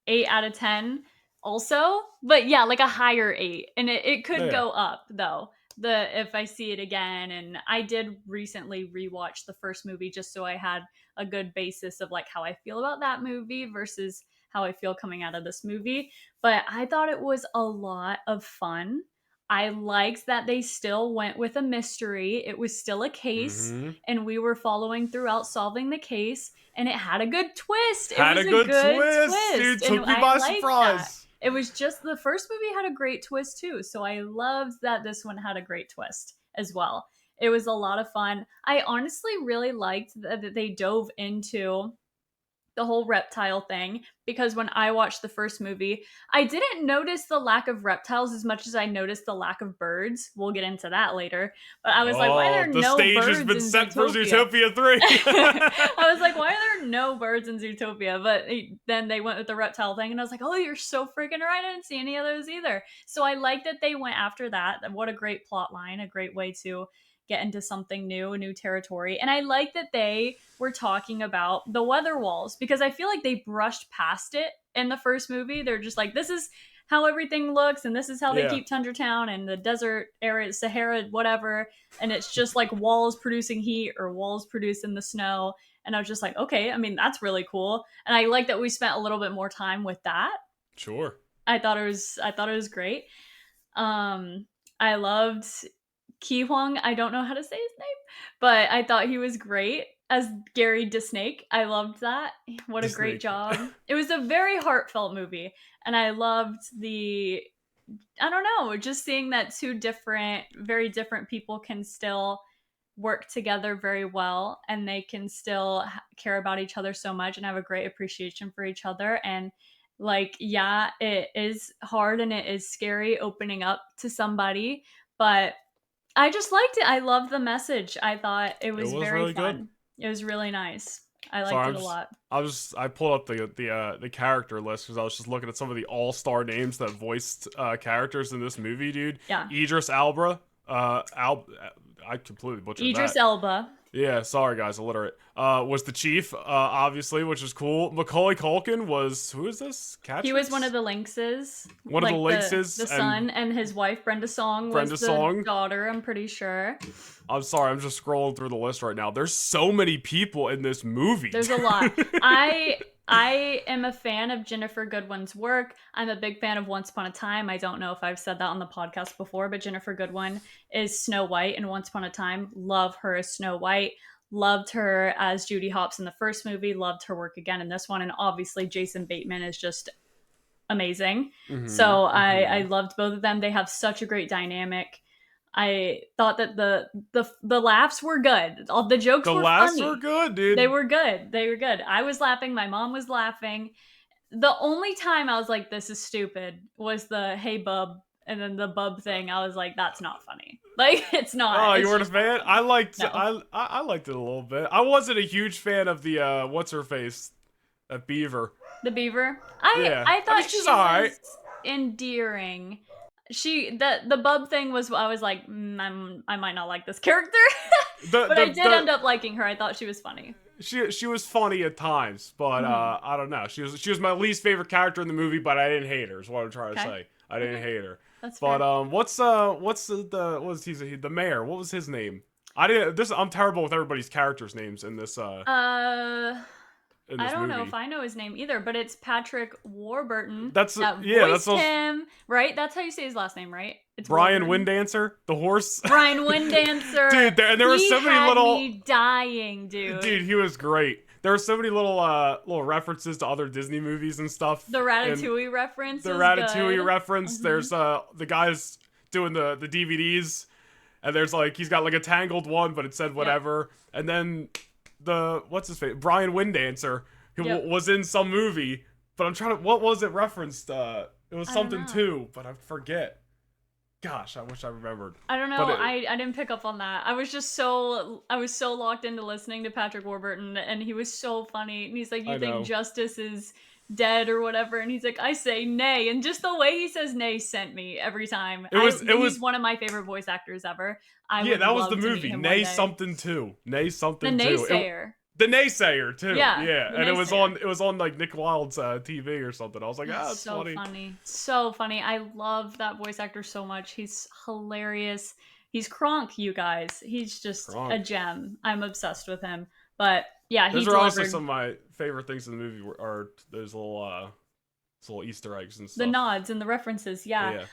8 out of 10 also. But yeah, like a higher 8. And it could go up though. If I see it again. And I did recently rewatch the first movie just so I had a good basis of like how I feel about that movie versus how I feel coming out of this movie. But I thought it was a lot of fun. I liked that they still went with a mystery. It was still a case, and we were following throughout solving the case, and it had a good twist. It was a good twist. Dude, took me by surprise. It was just the first movie had a great twist too, so I loved that this one had a great twist as well. It was a lot of fun. I honestly really liked that they dove into the whole reptile thing, because when I watched the first movie, I didn't notice the lack of reptiles as much as I noticed the lack of birds. We'll get into that later. But I was like, why are there no birds in Zootopia? The stage has been set for Zootopia 3. I was like, why are there no birds in Zootopia? But then they went with the reptile thing, and I was like, oh, you're so freaking right. I didn't see any of those either. So I like that they went after that. What a great plot line, a great way to get into something new, a new territory. And I like that they were talking about the weather walls, because I feel like they brushed past it in the first movie. They're just like, this is how everything looks, and this is how they keep Tundra Town and the desert area, Sahara, whatever. And it's just like walls producing heat or walls producing the snow. And I was just like, okay, I mean, that's really cool. And I like that we spent a little bit more time with that. Sure. I thought it was great. I loved Ki Huang. I don't know how to say his name, but I thought he was great as Gary DeSnake. I loved that. What a great job. It was a very heartfelt movie, and I loved just seeing that two very different people can still work together very well, and they can still care about each other so much and have a great appreciation for each other. And like, yeah, it is hard and it is scary opening up to somebody, but I just liked it. I loved the message. I thought it was very really fun. Good. It was really nice. I liked it a lot. I pulled up the character list because I was just looking at some of the all-star names that voiced characters in this movie, dude. Yeah. Idris Elba. I completely butchered Idris that. Elba. Yeah, sorry guys, illiterate. Was the chief, obviously, which is cool. Macaulay Culkin was, who is this? He was Catrix? one of the Lynxes, One of the like Lynxes the and son, and his wife Brenda Song was Brenda the Song. daughter. I'm pretty sure. I'm sorry, I'm just scrolling through the list right now. There's so many people in this movie. There's a lot. I am a fan of Ginnifer Goodwin's work. I'm a big fan of Once Upon a Time. I don't know if I've said that on the podcast before, but Ginnifer Goodwin is Snow White in Once Upon a Time. Love her as Snow White. Loved her as Judy Hopps in the first movie. Loved her work again in this one. And obviously, Jason Bateman is just amazing. So I loved both of them. They have such a great dynamic. I thought that the laughs were good. All the jokes The were laughs funny. were good, dude. They were good. They were good. I was laughing. My mom was laughing. The only time I was like, "This is stupid," was the "Hey bub" and then the bub thing. I was like, "That's not funny." Like it's not. Oh, It's you weren't a just not fan? funny. I liked No. I liked it a little bit. I wasn't a huge fan of the what's her face? That beaver. The beaver. Yeah. I I mean thought she's she alright. was endearing. The bub thing was I was like, I might not like this character, The but I did the end up liking her. I thought she was funny. she was funny at times, but I don't know. She was my least favorite character in the movie, but I didn't hate her. Is what I'm trying to Okay. say. I didn't hate her. That's But fair. what's the what was he the mayor? What was his name? I didn't this I'm terrible with everybody's characters' names in I this don't know movie. if I know his name either, but it's Patrick Warburton That's that yeah, that's voiced what him, right? That's how you say his last name, right? It's Brian Warburton. Windancer, the horse. Brian Windancer. Dude, there were He so many had little me dying, dude. dude, he was great. There were so many little references to other Disney movies and stuff. The And Ratatouille reference. the is Ratatouille good. reference. There's the guys doing the DVDs, and there's like he's got like a Tangled one, but it said whatever. And then the what's his face, Brian Windancer, who Yep. was in some movie, but I'm trying to what was it referenced? It was I don't something know. too, but I forget. Gosh, I wish I remembered. I don't know. But I didn't pick up on that. I was so locked into listening to Patrick Warburton, and he was so funny. And he's like, I "You know. think justice is dead or whatever?" And he's like, "I say nay." And just the way he says nay sent me every time. It was He's one of my favorite voice actors ever. I yeah, would that was love the to meet movie. him one Nay day. something too. Nay The something too. naysayer. The naysayer too. Yeah, Yeah, the and it was naysayer. on like Nick Wilde's TV or something. I was like, ah, That's that's so funny. so funny. I love that voice actor so much. He's hilarious. He's Kronk, you guys. He's just a Kronk. gem. I'm obsessed with him. But yeah, he Those are also delivered some of my favorite things in the movie. Are those little Easter eggs and the stuff. nods and the references. Yeah. Yeah.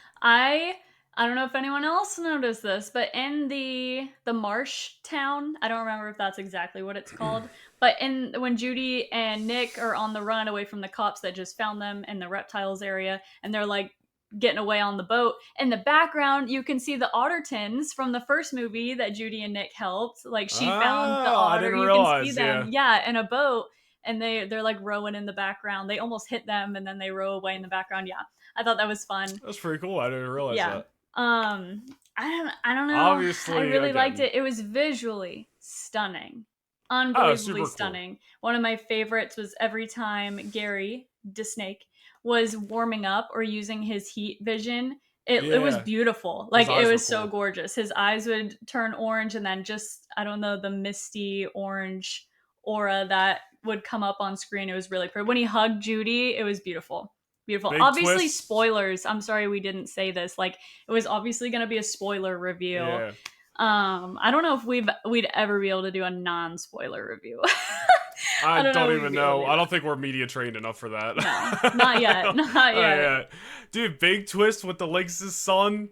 I don't know if anyone else noticed this, but in the marsh town, I don't remember if that's exactly what it's called, but when Judy and Nick are on the run away from the cops that just found them in the reptiles area, and they're like getting away on the boat, in the background you can see the Ottertons from the first movie that Judy and Nick helped. Like she found the I otter, didn't you can see realize. them, yeah, in a bout, and they're like rowing in the background. They almost hit them, and then they row away in the background. Yeah, I thought that was fun. That's pretty cool. I didn't realize Yeah. that. I don't know. Obviously, I really again. liked it. It was visually stunning. Oh, Unbelievably super cool. stunning. One of my favorites was every time Gary, Snake, was warming up or using his heat vision. It was Yeah. beautiful. Like eyes it were was so cool. gorgeous. His eyes would turn orange, and then just I don't know, the misty orange aura that would come up on screen. It was really pretty. When he hugged Judy, it was beautiful. Beautiful. Big Obviously, twist. spoilers. I'm sorry we didn't say this. Like it was obviously going to be a spoiler review. Yeah. I don't know if we'd ever be able to do a non-spoiler review. I don't know don't if even we'd be able to know. do I that. don't think we're media trained enough for that. No, not yet. Not yet. Dude, big twist with the Lynx's son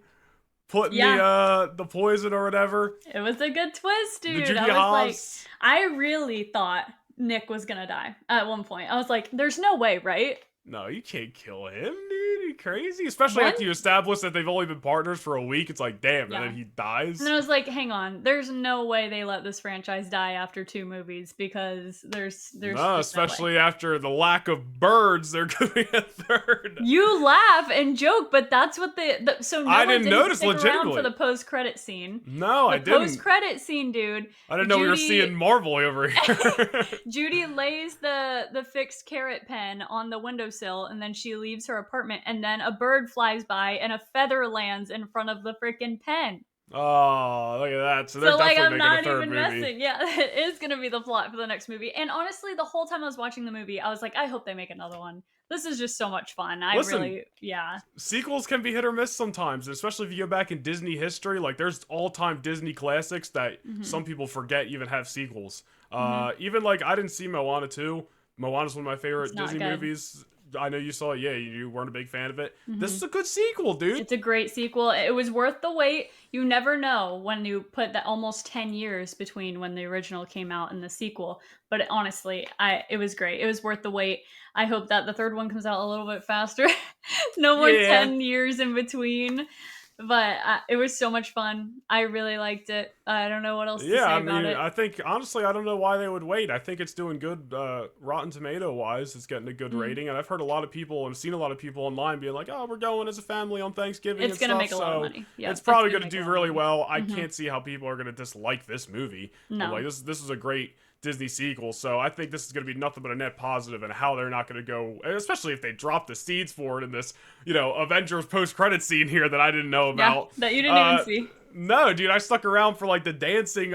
putting the poison or whatever. It was a good twist, The dude. Judy I was like, Hobbs. I really thought Nick was gonna die at one point. I was like, there's no way, right? No, you can't kill him, dude. You crazy? Especially One- after you establish that they've only been partners for a week. It's like, damn, Yeah. and then he dies. And then I was like, hang on, there's no way they let this franchise die after 2 movies because there's No, just no way. especially after the lack of birds, they're gonna be a third. You laugh and joke, but that's what so no I one didn't notice stick around legitimately. for the post-credit scene. No, I The didn't. post-credit scene, dude. I didn't know we were Judy- seeing Marvel over here. Judy lays the fixed carrot pen on the windowsill, and then she leaves her apartment, and then a bird flies by and a feather lands in front of the freaking pen. Oh, look at that. So they're So like definitely I'm making a not third even movie. messing. Yeah, it is gonna be the plot for the next movie. And honestly, the whole time I was watching the movie, I was like, I hope they make another one. This is just so much fun. I Listen, really, yeah. sequels can be hit or miss sometimes, especially if you go back in Disney history. Like, there's all-time Disney classics that Hmm. some people forget even have sequels. Hmm. Even like I didn't see Moana 2. Moana's one of my It's favorite not Disney good. movies. I know you saw it. Yeah, you weren't a big fan of it. This Hmm. is a good sequel, dude. It's a great sequel. It was worth the wait. You never know when you put that almost 10 years between when the original came out and the sequel. But honestly, it was great. It was worth the wait. I hope that the third one comes out a little bit faster. No more Yeah, 10 years in between. But it was so much fun. I really liked it. I don't know what else to yeah. say I about mean, it. I think honestly, I don't know why they would wait. I think it's doing good, Rotten Tomato wise. It's getting a good Mm. rating, and I've heard a lot of people and seen a lot of people online being like, "Oh, we're going as a family on Thanksgiving It's and going to stuff." make a lot of So money. Yeah, it's it's probably going to going to make a do lot of really money. well. I Hmm. can't see how people are going to dislike this movie. And like No. this is a great Disney sequel, so I think this is going to be nothing but a net positive, and how they're not going to go, especially if they drop the seeds for it in this, Avengers post credit scene here that I didn't know Yeah, about. that you didn't even Uh, see. no, dude, I stuck around for like the dancing,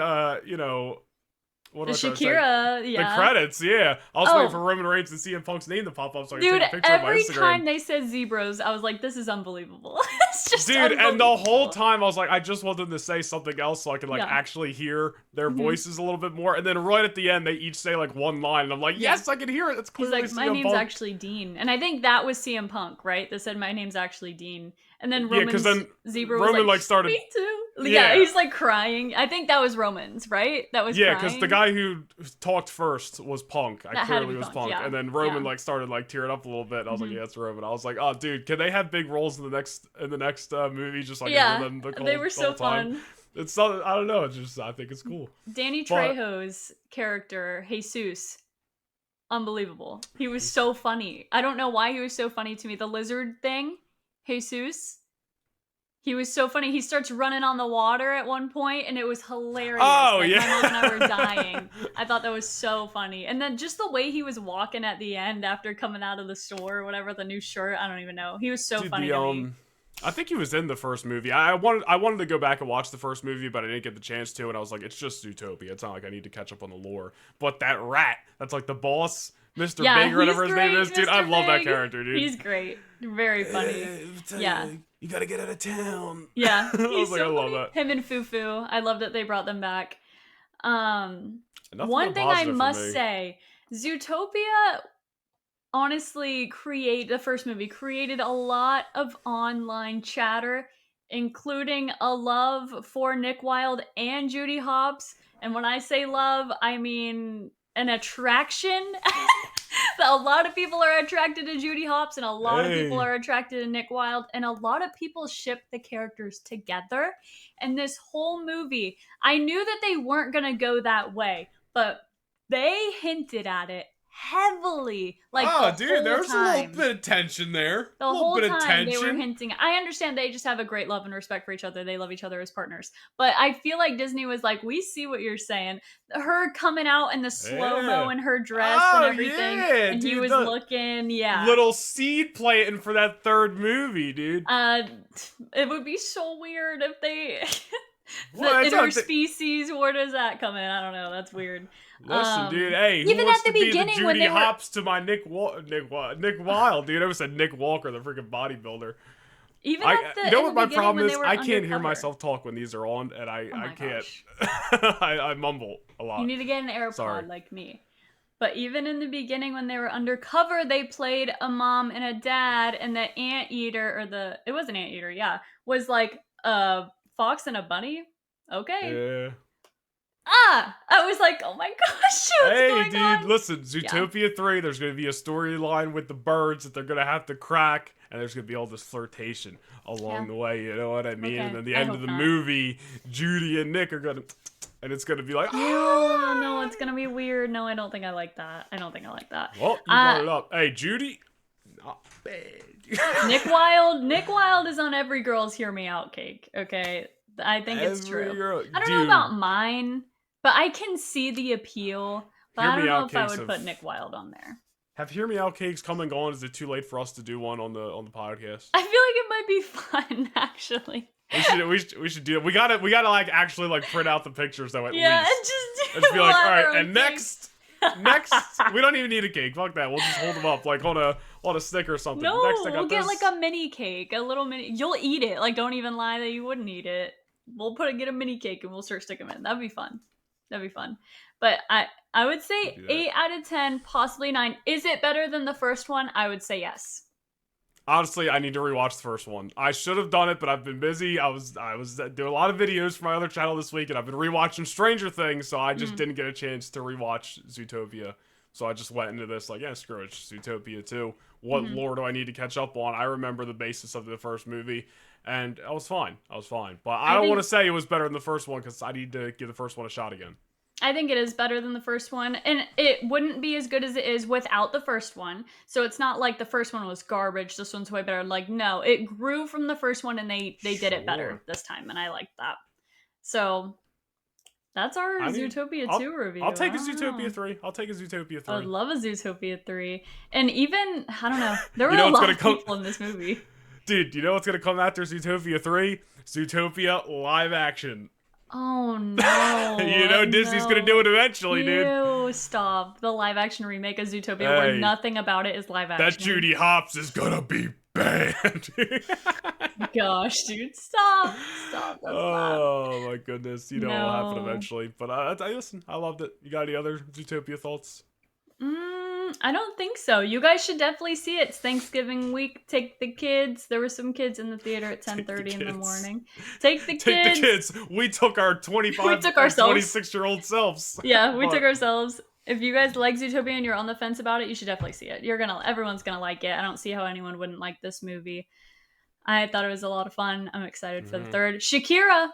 what The am I trying to say? Shakira, The yeah. credits, yeah. I was waiting for Oh, Roman Reigns and CM Punk's name to pop up so I could take dude, a picture of my every Instagram. time they said zebras, I was like, this is unbelievable. It's just Dude, and the whole unbelievable. time I was like, I just want them to say something else so I can like Yeah. actually hear their Hmm. voices a little bit more. And then right at the end, they each say like one line, and I'm like, Yeah. yes, I can hear it. That's He's clearly like, my CM name's Punk. actually Dean. And I think that was CM Punk, right? That said, my name's actually Dean. And then Yeah, because Roman's then zebra was Roman like, like started. me too. Yeah, Yeah, he's like crying. I think that was Roman's, right? That was yeah, because the crying. guy who talked first was Punk. I That had to clearly be was Punk, Punk, yeah. and then Roman Yeah. like started like tearing up a little bit. And I was like, Hmm. yeah, it's Roman. I was like, oh, dude, can they have big roles in the next movie just so I can hear Yeah, them they were the whole so time? fun. It's not, I don't know. It's just I think it's cool. Danny But Trejo's character, Jesus, unbelievable. He was so funny. I don't know why he was so funny to me. The lizard thing, Jesus, he was so funny. He starts running on the water at one point, and it was hilarious. oh Like, my mom and I were yeah. dying. I thought that was so funny. And then just the way he was walking at the end after coming out of the store or whatever, the new shirt, I don't even know. He was so Dude, funny to me. I think he was in the first movie. I wanted to go back and watch the first movie, but I didn't get the chance to, and I was like, it's just Zootopia. It's not like I need to catch up on the lore. But that rat, that's like the boss, Mr. Yeah, Big or he's whatever his name great, is, dude. I Mr. love that Big. character, dude. He's great. Very funny. Yeah. You gotta get out of town. Yeah, I was he's like, I so love funny. that. Him and Fufu. I love that they brought them back. Nothing One but thing I positive for must me. say, Zootopia honestly the first movie created a lot of online chatter, including a love for Nick Wilde and Judy Hopps. And when I say love, I mean an attraction. A lot of people are attracted to Judy Hopps, and a lot of people Hey. are attracted to Nick Wilde, and a lot of people ship the characters together. And this whole movie, I knew that they weren't going to go that way, but they hinted at it heavily, like the Oh, dude, whole there was a little time. bit of tension there. The A little whole bit of time they were tension. hinting. I understand they just have a great love and respect for each other. They love each other as partners. But I feel like Disney was like, we see what you're saying. Her coming out in the slow mo Yeah. in her dress and Oh, everything. yeah, And he dude. was The looking, yeah. little seed planting for that third movie, dude. Uh, it would be so weird if they. Well, The it's not interspecies, where does that come in? I don't know. That's weird. Listen, dude. Hey, who Even wants at the to be the beginning when Judy they were. Hopps to my Nick Wilde, dude? I almost said Nick Walker, the freaking bodybuilder. Even at You the know in what the my beginning problem when is? they were I can't hear undercover. myself talk when these are on, and Oh I my can't. gosh. I mumble a lot. You need to get an AirPod Sorry. like me. But even in the beginning when they were undercover, they played a mom and a dad, and the anteater, it was an anteater, yeah, was like a fox and a bunny. Okay. Yeah. I was like, oh my gosh, what's Hey, going dude, on? listen, Yeah. Zootopia 3, there's going to be a storyline with the birds that they're going to have to crack, and there's going to be all this flirtation along Yeah. the way, you know what I mean? Okay, And then the I end hope of the not. movie, Judy and Nick are going to, and it's going to be like, Oh, no, ah! it's gonna be weird. No, I don't think I like that. I don't think I like that. Well, you brought it up. Hey, Judy, not bad. Nick Wilde is on every girl's hear me out cake, okay? I think it's Every true. girl- I don't know dude, about mine, but I can see the appeal. But Hear I Me don't know Out if I cakes would of put Nick Wilde on there. Have Hear Me Out cakes come and gone? Is it too late for us to do one on the podcast? I feel like it might be fun, actually. We should do it. We gotta like actually like print out the pictures though at Yeah, least. and just And just be like, all right, and next. next, we don't even need a cake. Fuck that. We'll just hold them up like on a stick or something. No, Next, I got we'll get this. like a mini cake, a little mini. You'll eat it. Like, don't even lie that you wouldn't eat it. We'll get a mini cake and we'll start sticking them in. That'd be fun. But I would say 8 out of 10, possibly 9. Is it better than the first one? I would say yes. Honestly, I need to rewatch the first one. I should have done it, but I've been busy. I was doing a lot of videos for my other channel this week, and I've been rewatching Stranger Things, so I just didn't get a chance to rewatch Zootopia. So I just went into this like, yeah, screw it, Zootopia 2. What lore do I need to catch up on? I remember the basis of the first movie, and I was fine. But I don't want to say it was better than the first one, because I need to give the first one a shot again. I think it is better than the first one, and it wouldn't be as good as it is without the first one. So it's not like the first one was garbage, this one's way better. Like, no, it grew from the first one, and they did it better this time, and I liked that. So that's our Zootopia 2 review. I'll take a Zootopia 3. I'll take a Zootopia 3. I would love a Zootopia 3. And even, I don't know, there were a lot of people in this movie. Dude, you know what's going to come after Zootopia 3? Zootopia live action. Oh no. You know Disney's gonna do it eventually, dude. Ew, stop. The live action remake of Zootopia where nothing about it is live action. That Judy Hopps is gonna be banned. Gosh, dude, stop. Oh my goodness. You know it'll happen eventually. But listen, I loved it. You got any other Zootopia thoughts? I don't think so. You guys should definitely see it. It's Thanksgiving week. Take the kids. There were some kids in the theater at 10:30 in the morning. Take the kids. We took our 26-year-old selves. Yeah, we took ourselves. If you guys like Zootopia and you're on the fence about it, you should definitely see it. Everyone's gonna like it. I don't see how anyone wouldn't like this movie. I thought it was a lot of fun. I'm excited for the third. Shakira.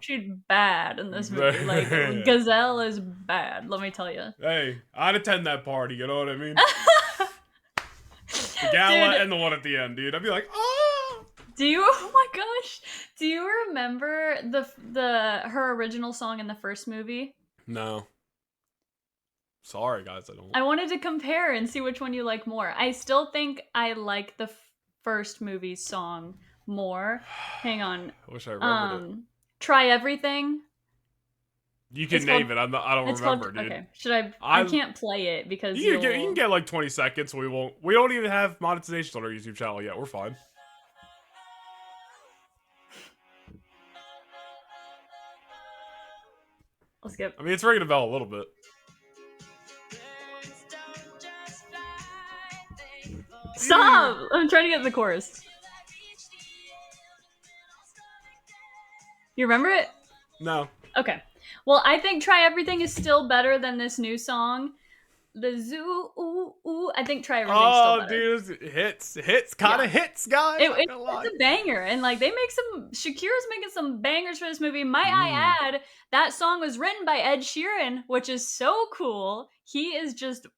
She's bad in this movie. Like, Gazelle is bad, let me tell you. Hey, I'd attend that party, you know what I mean? The gala and the one at the end, dude. I'd be like, oh! Oh my gosh. Do you remember her original song in the first movie? No. Sorry, guys, I don't. I wanted to compare and see which one you like more. I still think I like the first movie's song more. Hang on. I wish I remembered it. Try Everything. You can name it. I don't remember, dude. Okay. Should I? I can't play it because you can get like 20 seconds. We don't even have monetization on our YouTube channel yet. We're fine. I'll skip. I mean, it's ringing a bell a little bit. Stop! I'm trying to get the chorus. You remember it? No. Okay. Well, I think Try Everything is still better than this new song. The zoo, ooh, ooh. I think Try Everything is still better. Dude, hits, kind of hits, guys. It's a banger. And like, Shakira's making some bangers for this movie. Might I add, that song was written by Ed Sheeran, which is so cool. He is just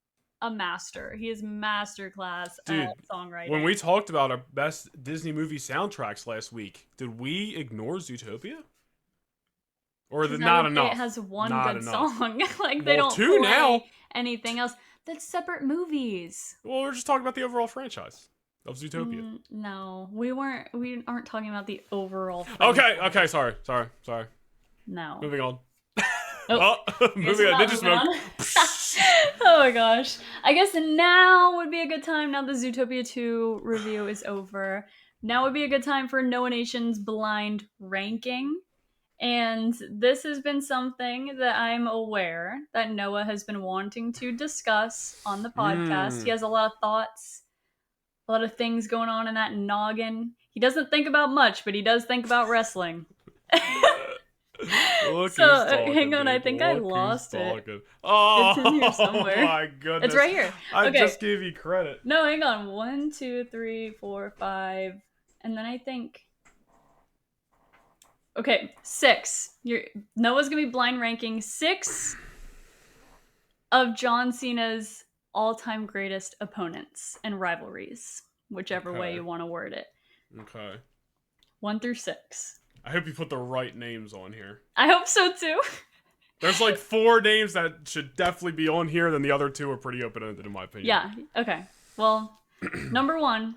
a master. He is masterclass at songwriting. When we talked about our best Disney movie soundtracks last week, did we ignore Zootopia? Or is it not enough? It has one good song. Like, they don't play anything else. That's separate movies. Well, we're just talking about the overall franchise of Zootopia. No, we aren't talking about the overall franchise. Okay, sorry. No. Moving on. Moving on. Ninja Smoke. Oh my gosh. I guess now would be a good time. Now the Zootopia 2 review is over. Now would be a good time for Noah Nation's blind ranking. And this has been something that I'm aware that Noah has been wanting to discuss on the podcast. He has a lot of thoughts, a lot of things going on in that noggin. He doesn't think about much, but he does think about wrestling. So, hang on, I think I lost it. Oh, it's in here somewhere. My goodness. It's right here. I just gave you credit. No, hang on. 1, 2, 3, 4, 5. And then I think... Okay, 6. Noah's gonna be blind ranking 6 of John Cena's all-time greatest opponents and rivalries, whichever way you want to word it. Okay. 1 through 6. I hope you put the right names on here. I hope so too. There's like 4 names that should definitely be on here, then the other 2 are pretty open-ended in my opinion. Yeah, okay. Well, number 1.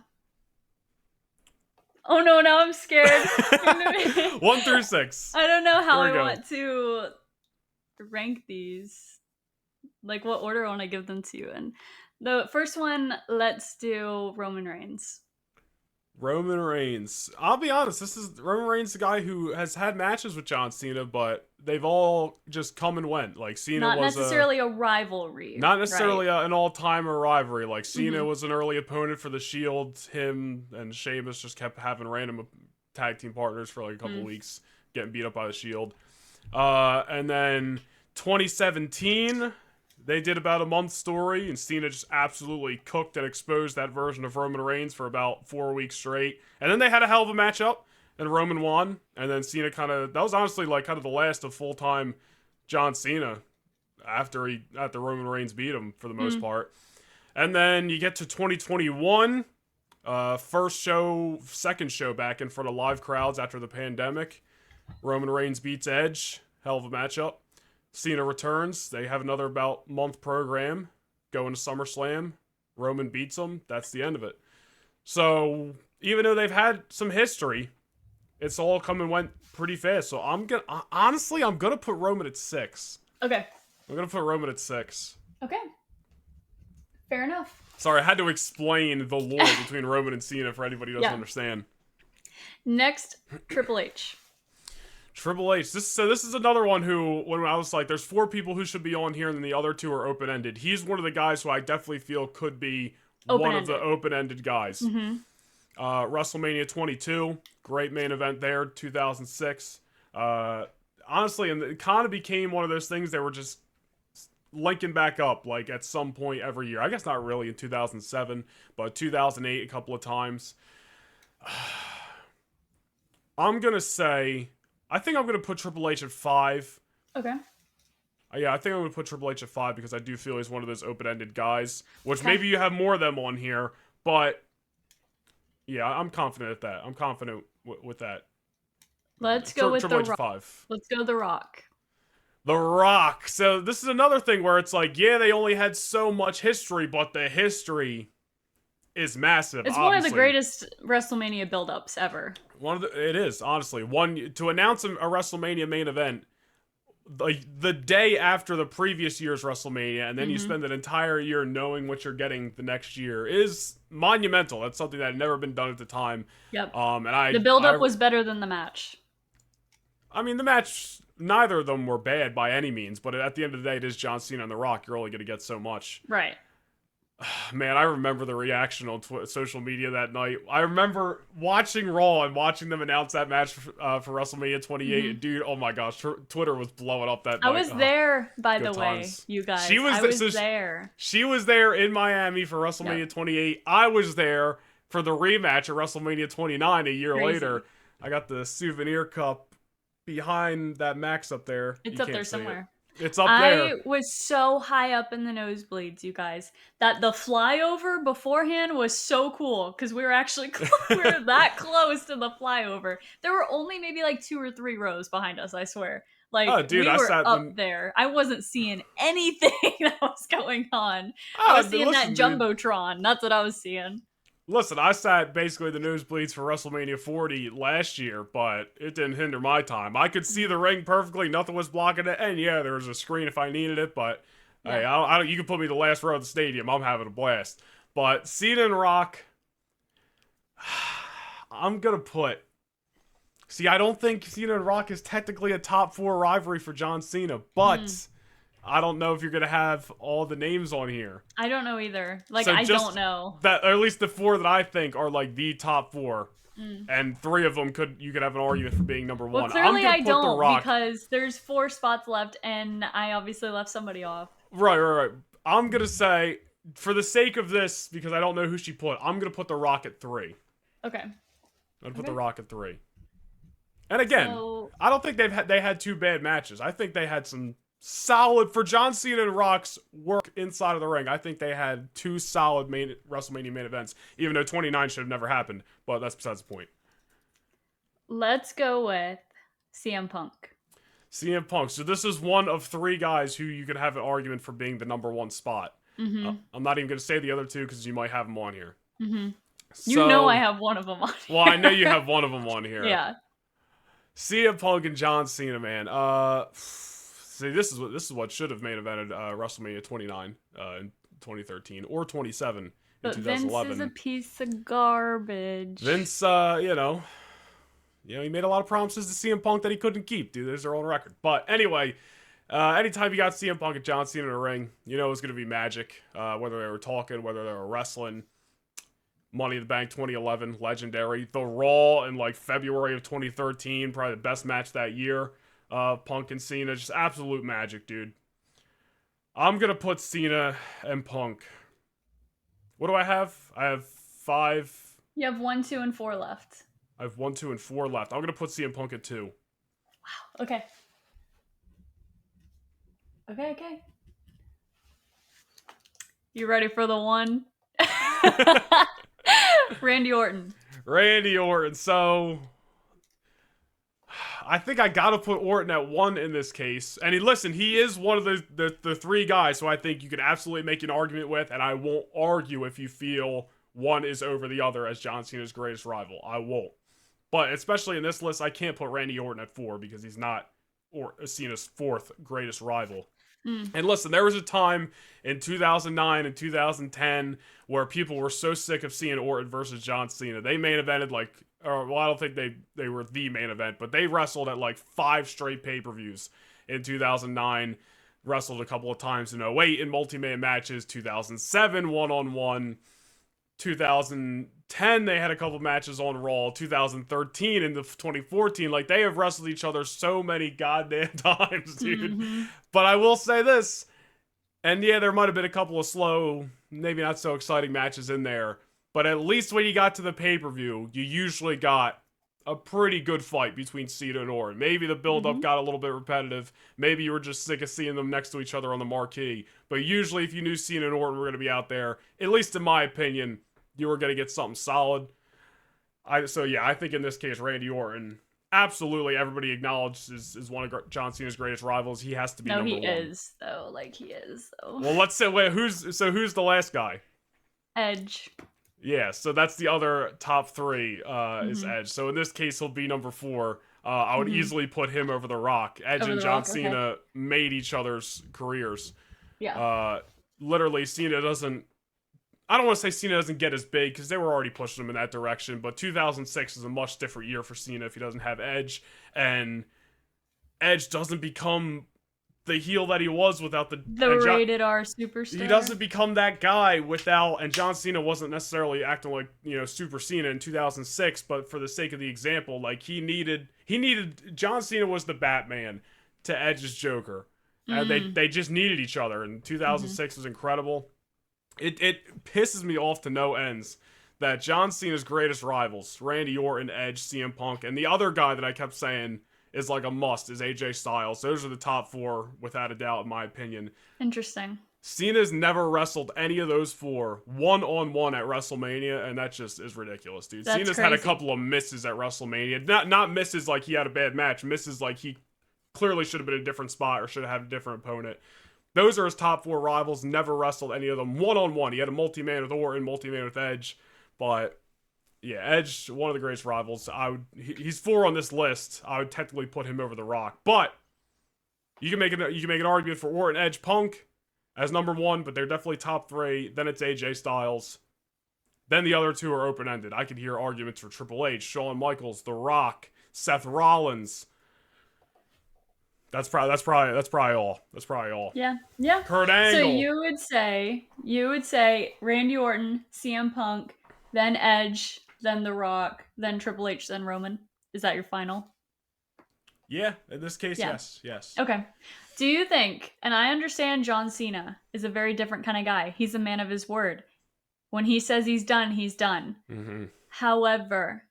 Oh no, now I'm scared. 1 through 6. I don't know how Here we I go. want to rank these. Like, what order I want to give them to you in. The first one, let's do Roman Reigns. Roman Reigns. I'll be honest, this is Roman Reigns, the guy who has had matches with John Cena, but they've all just come and went. Like Cena Not was necessarily a rivalry. not necessarily right? an all-timer rivalry. Like Cena was an early opponent for the Shield. Him and Sheamus just kept having random tag team partners for like a couple weeks, getting beat up by the Shield. And then 2017. They did about a month story, and Cena just absolutely cooked and exposed that version of Roman Reigns for about 4 weeks straight. And then they had a hell of a matchup, and Roman won. And then Cena that was honestly like kind of the last of full-time John Cena after Roman Reigns beat him for the most part. And then you get to 2021, second show back in front of live crowds after the pandemic. Roman Reigns beats Edge, hell of a matchup. Cena returns. They have another about month program going to SummerSlam. Roman beats him. That's the end of it. So even though they've had some history, it's all come and went pretty fast. So I'm gonna put Roman at 6. Okay. I'm gonna put Roman at 6. Okay. Fair enough. Sorry, I had to explain the lore between Roman and Cena for anybody who doesn't understand. Next, Triple H. Triple H. This is another one who, when I was like, there's 4 people who should be on here, and then the other 2 are open-ended. He's one of the guys who I definitely feel could be one of the open-ended guys. WrestleMania 22, great main event there, 2006. Honestly, and it kind of became one of those things that were just linking back up, like, at some point every year. I guess not really in 2007, but 2008 a couple of times. I'm going to say... I think I'm going to put Triple H at 5. Okay. Yeah, I think I'm going to put Triple H at 5 because I do feel he's one of those open-ended guys, which maybe you have more of them on here, but yeah, I'm confident at that. I'm confident with that. Let's go with Triple The H Rock. 5. Let's go The Rock. The Rock. So this is another thing where it's like, yeah, they only had so much history, but the history is massive. It's obviously. one of the greatest WrestleMania build-ups ever. It is, honestly. To announce a WrestleMania main event the day after the previous year's WrestleMania, and then you spend an entire year knowing what you're getting the next year is monumental. That's something that had never been done at the time. Yep. And the build-up was better than the match. I mean, the match, neither of them were bad by any means, but at the end of the day, it is John Cena and The Rock. You're only going to get so much. Right. Man, I remember the reaction on social media that night. I remember watching Raw and watching them announce that match for WrestleMania 28. And dude, oh my gosh, Twitter was blowing up that night. I was there, by the times. way, you guys. I was there. She was there in Miami for WrestleMania 28. I was there for the rematch at WrestleMania 29 a year later. I got the souvenir cup behind that Max up there. It's up there somewhere. It's up there. I was so high up in the nosebleeds, you guys, that the flyover beforehand was so cool because we were actually we were that close to the flyover. There were only maybe like 2 or 3 rows behind us, I swear. Like, we were up there. I wasn't seeing anything that was going on. I was seeing that Jumbotron. That's what I was seeing. Listen, I sat basically the nosebleeds for WrestleMania 40 last year, but it didn't hinder my time. I could see the ring perfectly, nothing was blocking it, and yeah, there was a screen if I needed it, but hey, you can put me the last row of the stadium, I'm having a blast. But Cena and Rock, I'm gonna put... See, I don't think Cena and Rock is technically a top 4 rivalry for John Cena, but... I don't know if you're going to have all the names on here. I don't know either. Like, so I don't know. Or at least the 4 that I think are like the top 4. And 3 of them you could have an argument for being number 1. Well, clearly I don't, because there's 4 spots left and I obviously left somebody off. Right. I'm going to say, for the sake of this, because I don't know who she put, I'm going to put The Rock at 3. Okay. I'm going to put The Rock at 3. And again, I don't think they had 2 bad matches. I think they had some solid, for John Cena and Rock's work inside of the ring, I think they had 2 solid WrestleMania main events, even though 29 should have never happened, but that's besides the point. Let's go with CM Punk. CM Punk. So this is one of three guys who you could have an argument for being the number one spot. I'm not even going to say the other two because you might have them on here. So, I have one of them on here. Well, I know you have one of them on here. Yeah. CM Punk and John Cena, man. See, this is what should have main evented WrestleMania 29 in 2013 or 27 in but 2011. Vince is a piece of garbage. Vince, he made a lot of promises to CM Punk that he couldn't keep. Dude, there's their own record. But anyway, anytime you got CM Punk and John Cena in a ring, you know it was going to be magic. Whether they were talking, whether they were wrestling. Money in the Bank 2011, legendary. The Raw in like February of 2013, probably the best match that year. Punk and Cena, just absolute magic, dude. I'm going to put Cena and Punk. What do I have? I have 5. You have 1, 2, and 4 left. I have 1, 2, and 4 left. I'm going to put CM Punk at 2. Wow. Okay. Okay. You ready for the one? Randy Orton. So I think I gotta put Orton at 1 in this case. And he is one of the 3 guys, so I think you could absolutely make an argument with, and I won't argue if you feel one is over the other as John Cena's greatest rival. I won't. But especially in this list, I can't put Randy Orton at 4 because he's not Cena's 4th greatest rival. And listen, there was a time in 2009 and 2010 where people were so sick of seeing Orton versus John Cena. They main evented I don't think they were the main event, but they wrestled at like 5 straight pay-per-views in 2009. Wrestled a couple of times in 2008 in multi-man matches, 2007 one-on-one, 2010 they had a couple matches on Raw, 2013 into 2014, like they have wrestled each other so many goddamn times, dude. But I will say this, and yeah, there might have been a couple of slow, maybe not so exciting matches in there, but at least when you got to the pay-per-view, you usually got a pretty good fight between Cena and Orton. Maybe the build-up got a little bit repetitive. Maybe you were just sick of seeing them next to each other on the marquee. But usually if you knew Cena and Orton were going to be out there, at least in my opinion, you were going to get something solid. I think in this case, Randy Orton, absolutely everybody acknowledges is one of John Cena's greatest rivals. He has to be number 1. No, he is, though. Like, he is, though. Well, let's say, who's the last guy? Edge. Yeah, so that's the other top 3 is Edge. So in this case, he'll be number 4. I would easily put him over The Rock. Edge and John Cena made each other's careers. Yeah. Literally, Cena doesn't... I don't want to say Cena doesn't get as big, because they were already pushing him in that direction, but 2006 is a much different year for Cena if he doesn't have Edge, and Edge doesn't become the heel that he was without the rated R superstar. He doesn't become that guy without, and John Cena wasn't necessarily acting like, Super Cena in 2006, but for the sake of the example, like he needed John Cena was the Batman to Edge's Joker. And they just needed each other, and 2006 was incredible. It pisses me off to no ends that John Cena's greatest rivals, Randy Orton, Edge, CM Punk, and the other guy that I kept saying is like a must is AJ Styles. Those are the top 4 without a doubt in my opinion. Interesting. Cena's never wrestled any of those 4 one-on-one at WrestleMania, and that just is ridiculous, dude. That's Cena's crazy. had a couple of misses at WrestleMania. Not misses like he had a bad match, misses like he clearly should have been in a different spot or should have had a different opponent. Those are his top 4 rivals, never wrestled any of them one-on-one. He had a multi-man with Orton, multi-man with Edge, but yeah, Edge, one of the greatest rivals. He's 4 on this list. I would technically put him over The Rock, but you can make an argument for Orton, Edge, Punk as number 1, but they're definitely top 3. Then it's AJ Styles. Then the other 2 are open-ended. I could hear arguments for Triple H, Shawn Michaels, The Rock, Seth Rollins. That's probably all. Yeah. Kurt Angle. So you would say Randy Orton, CM Punk, then Edge, then The Rock, then Triple H, then Roman. Is that your final? Yeah, in this case, Yeah. yes. Okay. Do you think, and I understand John Cena is a very different kind of guy. He's a man of his word. When he says he's done, he's done. Mm-hmm. However,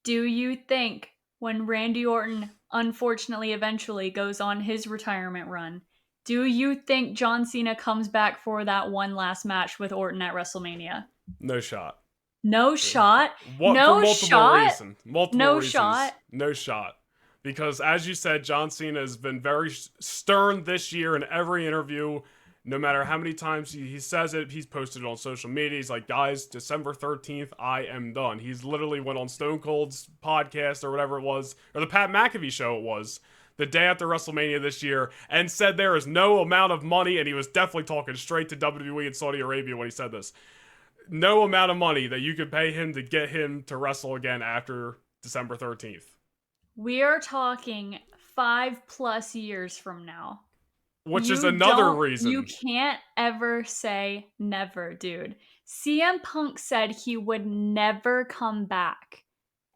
do you think when Randy Orton unfortunately eventually goes on his retirement run, do you think John Cena comes back for that one last match with Orton at WrestleMania? No shot. No shot? For multiple reasons. No shot? No shot. Because as you said, John Cena has been very stern this year in every interview. No matter how many times he says it, he's posted it on social media. He's like, guys, December 13th, I am done. He's literally went on Stone Cold's podcast or whatever it was, or the Pat McAfee show it was, the day after WrestleMania this year, and said there is no amount of money, and he was definitely talking straight to WWE and Saudi Arabia when he said this, no amount of money that you could pay him to get him to wrestle again after December 13th. We are talking 5+ years from now. Which is another reason. You can't ever say never, dude. CM Punk said he would never come back.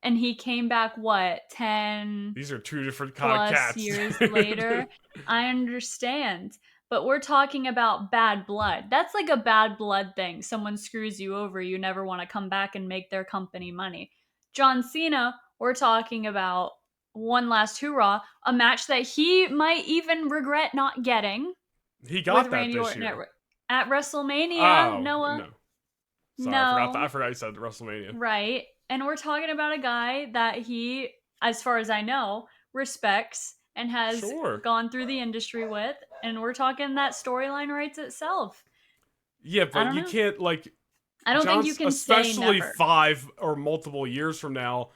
And he came back, what, 10 These are two different kind of cats. years later? I understand. But we're talking about bad blood. That's like a bad blood thing. Someone screws you over, you never want to come back and make their company money. John Cena, we're talking about one last hoorah, a match that he might even regret not getting. He got with that Randy this Orton year. At WrestleMania, Noah. No. Sorry, I forgot you said WrestleMania. Right. And we're talking about a guy that he, as far as I know, respects and has gone through the industry with. And we're talking that storyline writes itself. Yeah, but you can't, like... I don't think you can say never. Especially 5 or multiple years from now,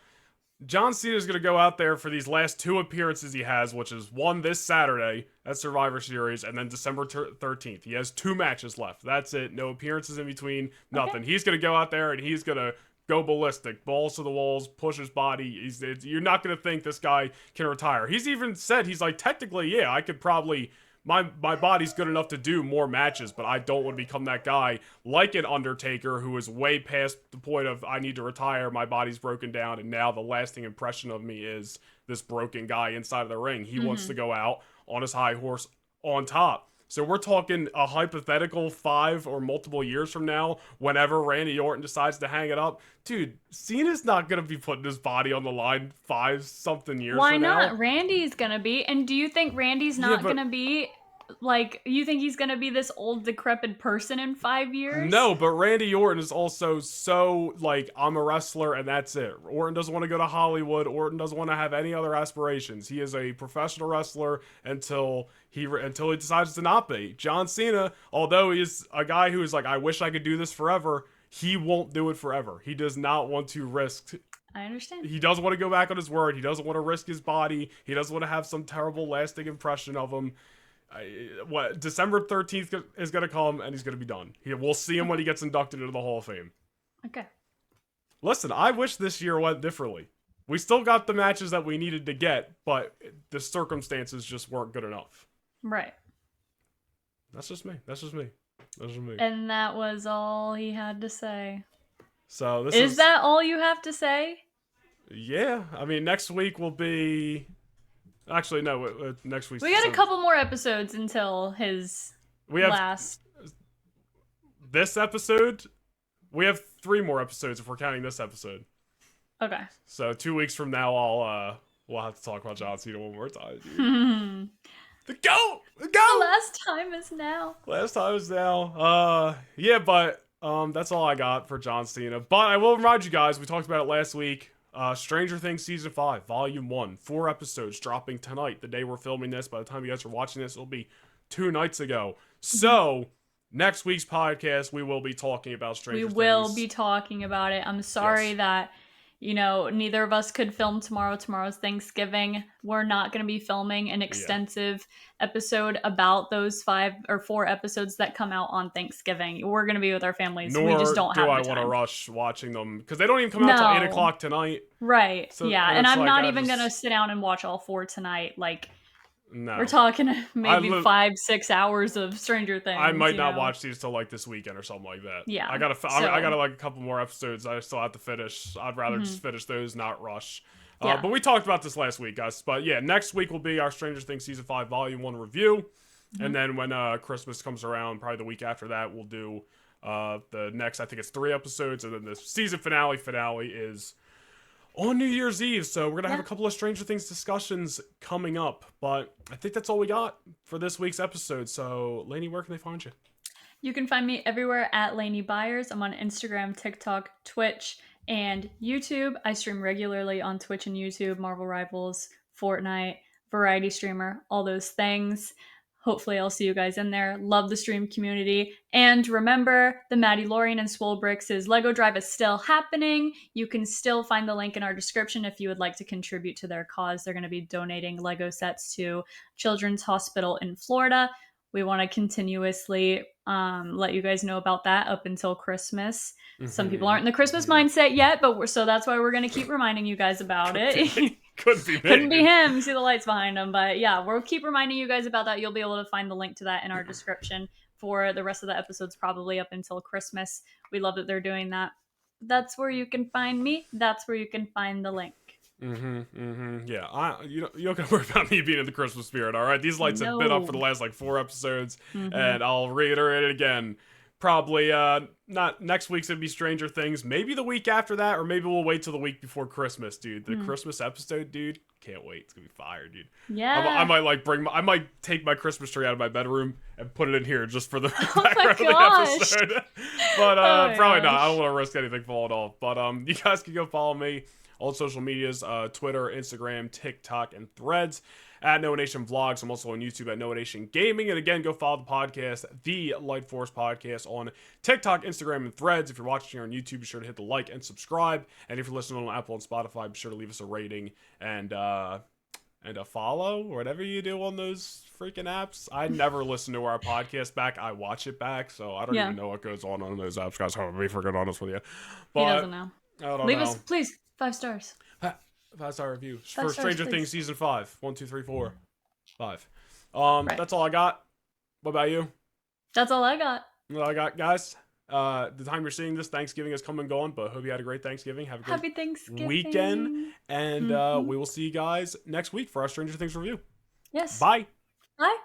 John Cena's going to go out there for these last 2 appearances he has, which is one this Saturday at Survivor Series, and then December 13th. He has 2 matches left. That's it. No appearances in between. Nothing. Okay. He's going to go out there and he's going to go ballistic, balls to the walls, push his body. You're not going to think this guy can retire. He's even said, he's like, technically, yeah, I could probably... My body's good enough to do more matches, but I don't want to become that guy like an Undertaker who is way past the point of I need to retire, my body's broken down, and now the lasting impression of me is this broken guy inside of the ring. He wants to go out on his high horse on top. So we're talking a hypothetical 5 or multiple years from now, whenever Randy Orton decides to hang it up. Dude, Cena's not going to be putting his body on the line 5-something years from now. Why not? Randy's going to be. And do you think Randy's not going to be... Like, you think he's gonna be this old, decrepit person in 5 years? No, but Randy Orton is also so, like, I'm a wrestler and that's it. Orton doesn't want to go to Hollywood. Orton doesn't want to have any other aspirations. He is a professional wrestler until he decides to not be. John Cena, although he's a guy who is like, I wish I could do this forever, he won't do it forever. He does not want to risk... I understand. He doesn't want to go back on his word. He doesn't want to risk his body. He doesn't want to have some terrible, lasting impression of him. December 13th is going to come and he's going to be done. We'll see him when he gets inducted into the Hall of Fame. Okay. Listen, I wish this year went differently. We still got the matches that we needed to get, but the circumstances just weren't good enough. Right. That's just me. And that was all he had to say. So this is that all you have to say? Yeah. I mean, next week will be... Actually, no. Next week. We got a couple more episodes until his last. This episode, we have 3 more episodes if we're counting this episode. Okay. So 2 weeks from now, we'll have to talk about John Cena one more time. Dude. Go! The last time is now. Yeah, but that's all I got for John Cena. But I will remind you guys, we talked about it last week. Stranger Things Season 5, Volume 1. 4 episodes dropping tonight, the day we're filming this. By the time you guys are watching this, it'll be 2 nights ago. So, next week's podcast, we will be talking about Stranger Things. We will be talking about it. I'm sorry that, neither of us could film tomorrow. Tomorrow's Thanksgiving. We're not going to be filming an extensive episode about those 5 or 4 episodes that come out on Thanksgiving. We're going to be with our families. We just don't have the time. Do I want to rush watching them? Because they don't even come out till 8 o'clock tonight. Right. So, yeah. And I'm not even going to sit down and watch all 4 tonight. Like, no. We're talking maybe 5-6 hours of Stranger Things. I might not watch these till like this weekend or something like that. Yeah. I got like a couple more episodes I still have to finish. I'd rather just finish those, not rush. Yeah. But we talked about this last week, guys. But yeah, next week will be our Stranger Things Season 5 Volume 1 review. And then when Christmas comes around, probably the week after that, we'll do the next, I think it's 3 episodes. And then the season finale is on New Year's Eve. So we're going to have a couple of Stranger Things discussions coming up. But I think that's all we got for this week's episode. So, Laney, where can they find you? You can find me everywhere at Laney Byers. I'm on Instagram, TikTok, Twitch, and YouTube. I stream regularly on Twitch and YouTube, Marvel Rivals Fortnite, variety streamer, all those things. Hopefully, I'll see you guys in there. Love the stream community. And remember, the Maddie Lorian and Swole Bricks' Lego Drive is still happening. You can still find the link in our description if you would like to contribute to their cause. They're going to be donating Lego sets to Children's Hospital in Florida. We want to continuously let you guys know about that up until Christmas. Some people aren't in the Christmas mindset yet, but so that's why we're going to keep reminding you guys about it. Couldn't be me. Couldn't be him. See the lights behind him. But yeah, we'll keep reminding you guys about that. You'll be able to find the link to that in our description for the rest of the episodes, probably up until Christmas. We love that they're doing that. That's where you can find me. That's where you can find the link. Yeah, you don't gotta worry about me being in the Christmas spirit, all right? These lights have been up for the last, 4 episodes, and I'll reiterate it again. Probably, not next week's gonna be Stranger Things, maybe the week after that, or maybe we'll wait till the week before Christmas, dude. The Christmas episode, dude, can't wait. It's gonna be fire, dude. Yeah. I might take my Christmas tree out of my bedroom and put it in here just for the background of the episode. But, probably not. I don't want to risk anything falling off. But, you guys can go follow me all social medias, Twitter, Instagram, TikTok, and Threads at Noah Nation Vlogs. I'm also on YouTube at Noah Nation Gaming. And again, go follow the podcast, the Lightforce Podcast, on TikTok, Instagram, and Threads. If you're watching here on YouTube, be sure to hit the like and subscribe. And if you're listening on Apple and Spotify, be sure to leave us a rating and a follow, or whatever you do on those freaking apps. I never listen to our podcast back. I watch it back, so I don't even know what goes on those apps, guys. I'm going to be freaking honest with you. But he doesn't know. I don't Leave know. us, please, 5 stars. 5-star review Five for stars, Stranger please. Things season 5. 1, 2, 3, 4, 5. Right. That's all I got. What about you? That's all I got. What I got, guys. The time you're seeing this, Thanksgiving is come and gone, but hope you had a great Thanksgiving. Have a great Happy Thanksgiving weekend, and we will see you guys next week for our Stranger Things review. Yes. Bye. Bye.